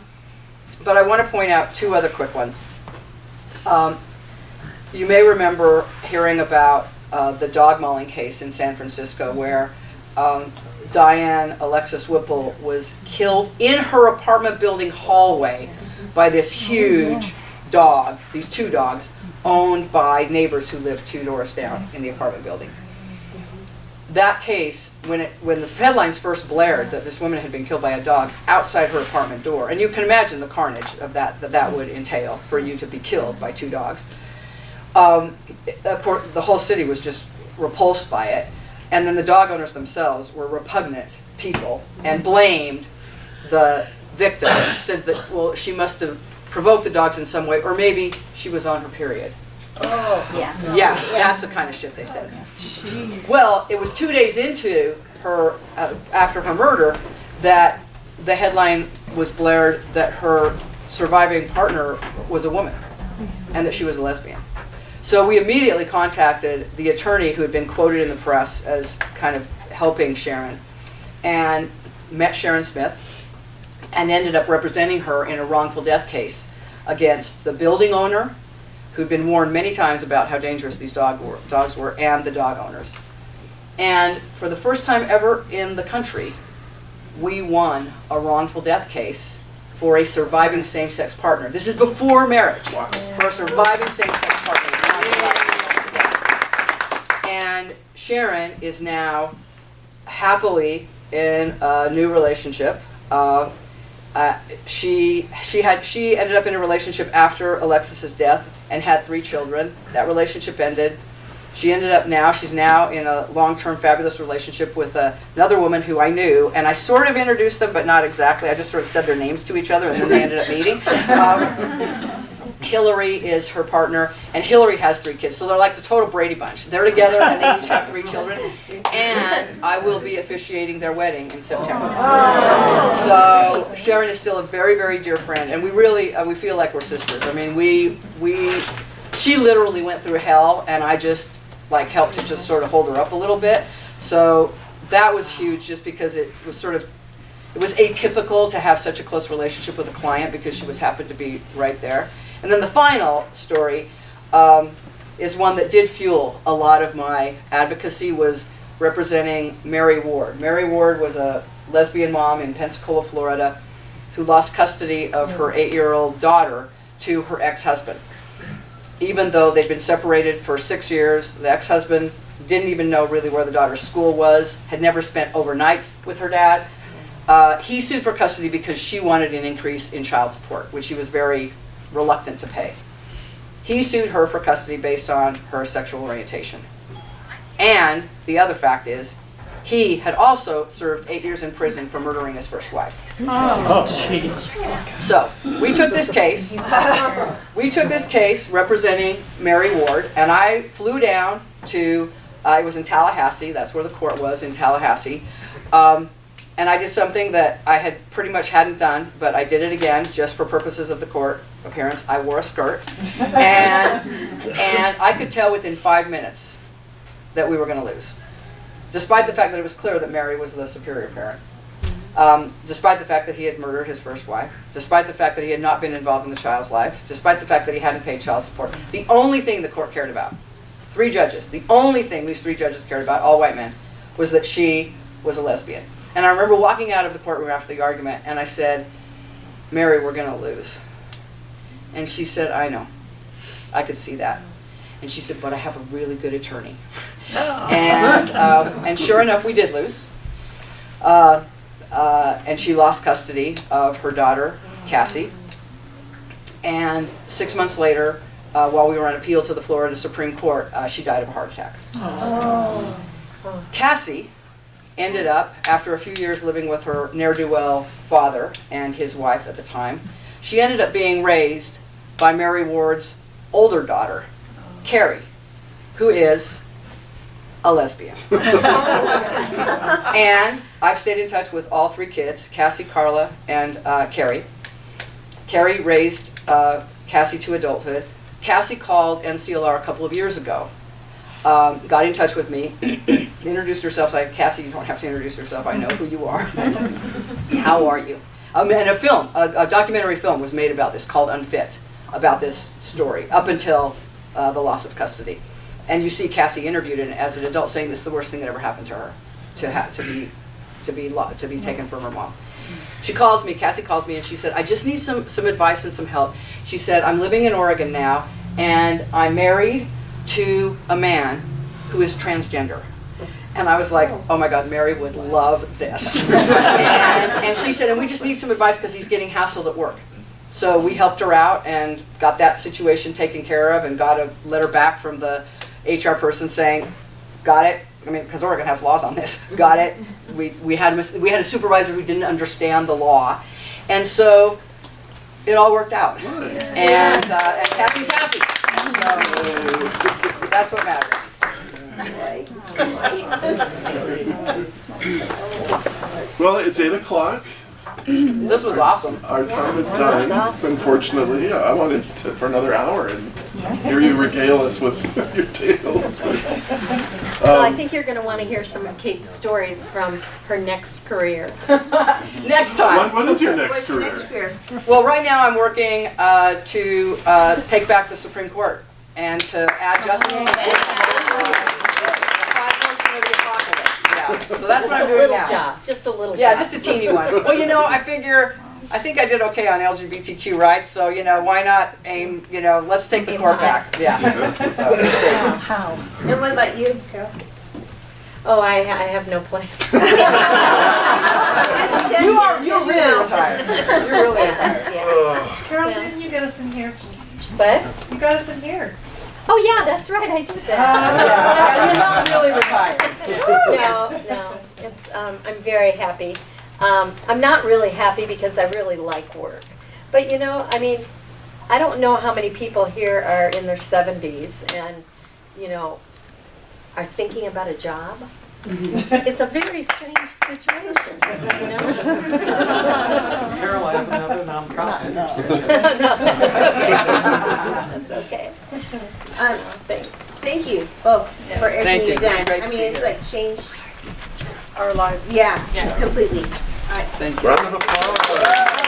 But I want to point out two other quick ones. You may remember hearing about the dog mauling case in San Francisco, where Diane Alexis Whipple was killed in her apartment building hallway by this huge dog, these two dogs, owned by neighbors who lived 2 doors down in the apartment building. That case, when the headlines first blared that this woman had been killed by a dog outside her apartment door, and you can imagine the carnage of that would entail for you to be killed by 2 dogs. Of course, the whole city was just repulsed by it, and then the dog owners themselves were repugnant people and blamed the victim, said that, well, she must have provoked the dogs in some way, or maybe she was on her period. Oh, yeah. Yeah, that's the kind of shit they said. Jeez. Well, it was 2 days into her, after her murder, that the headline was blared that her surviving partner was a woman, and that she was a lesbian. So we immediately contacted the attorney who had been quoted in the press as kind of helping Sharon, and met Sharon Smith, and ended up representing her in a wrongful death case against the building owner, who'd been warned many times about how dangerous these dogs were, and the dog owners. And for the first time ever in the country, we won a wrongful death case for a surviving same-sex partner. This is before marriage. Wow. For a surviving same-sex partner. And Sharon is now happily in a new relationship. She ended up in a relationship after Alexis's death and had 3 children. That relationship ended. She's now in a long-term fabulous relationship with another woman who I knew, and I sort of introduced them, but not exactly. I just sort of said their names to each other, and then they ended up meeting. Hillary is her partner, and Hillary has 3 kids. So they're like the total Brady Bunch. They're together and they each have 3 children. And I will be officiating their wedding in September. So Sharon is still a very, very dear friend, and we really we feel like we're sisters. I mean, she literally went through hell, and I just like helped to just sort of hold her up a little bit. So that was huge, just because it was atypical to have such a close relationship with a client, because she happened to be right there. And then the final story is one that did fuel a lot of my advocacy, was representing Mary Ward. Mary Ward was a lesbian mom in Pensacola, Florida, who lost custody of her 8-year-old daughter to her ex-husband. Even though they'd been separated for 6 years, the ex-husband didn't even know really where the daughter's school was, had never spent overnights with her dad. He sued for custody because she wanted an increase in child support, which he was very reluctant to pay. He sued her for custody based on her sexual orientation. And the other fact is, he had also served 8 years in prison for murdering his first wife. Oh, jeez. So we took this case. We took this case representing Mary Ward, and I flew down to. It was in Tallahassee. That's where the court was, in Tallahassee. And I did something that I had pretty much hadn't done, but I did it again just for purposes of the court appearance. I wore a skirt, and I could tell within 5 minutes that we were going to lose, despite the fact that it was clear that Mary was the superior parent, despite the fact that he had murdered his first wife, despite the fact that he had not been involved in the child's life, despite the fact that he hadn't paid child support. The only thing the court cared about, 3 judges, the only thing these 3 judges cared about, all white men, was that she was a lesbian. And I remember walking out of the courtroom after the argument, and I said, "Mary, we're going to lose." And she said, "I know. I could see that." And she said, "But I have a really good attorney." And sure enough, we did lose. And she lost custody of her daughter, Cassie. And 6 months later, while we were on appeal to the Florida Supreme Court, she died of a heart attack. Cassie ended up, after a few years living with her ne'er-do-well father and his wife at the time, she ended up being raised by Mary Ward's older daughter, Carrie, who is a lesbian. And I've stayed in touch with all 3 kids, Cassie, Carla, and Carrie. Carrie raised Cassie to adulthood. Cassie called NCLR a couple of years ago, got in touch with me, introduced herself. So I said, "Cassie, you don't have to introduce yourself. I know who you are. How are you?" And a documentary film was made about this called Unfit, about this story, up until the loss of custody. And you see Cassie interviewed as an adult saying this is the worst thing that ever happened to her, to be taken from her mom. Cassie calls me, and she said, "I just need some advice and some help." She said, "I'm living in Oregon now, and I'm married to a man who is transgender." And I was like, "Oh my God, Mary would love this." and she said, "And we just need some advice because he's getting hassled at work." So we helped her out and got that situation taken care of, and got a letter back from the HR person saying, "Got it." I mean, because Oregon has laws on this. "Got it." We had a supervisor who didn't understand the law, and so it all worked out. Nice. And Kathy's happy. So that's what matters. Well, it's 8 o'clock. This was awesome. Our time is done, unfortunately. I wanted to sit for another hour and hear you regale us with your tales. Well, I think you're going to want to hear some of Kate's stories from her next career. Next time. What is your next career? Well, right now I'm working to take back the Supreme Court and to add justice to the platforms of the apocalypse. Yeah. So that's what I'm doing now. Just a little job. Yeah, just a teeny one. Well, I think I did okay on LGBTQ rights, so, why not aim, let's take the court back. Yeah. How? And what about you, Carol? Oh, I have no plan. You're really retired. You're really retired. Yeah. Carol, Yeah. didn't you get us in here? But, You got us in here. oh yeah, that's right, I did that. Yeah, you're not really retired. No, it's, I'm very happy. I'm not really happy because I really like work. But I don't know how many people here are in their 70s and, you know, are thinking about a job. It's a very strange situation, you know? Carol, I have another nonprofit. That's okay. Thanks. Thank you both for Thank everything you. you've done. Great I to mean, be it's here. like changed, Our lives. yeah, Yeah. completely. Thank you. Round of applause.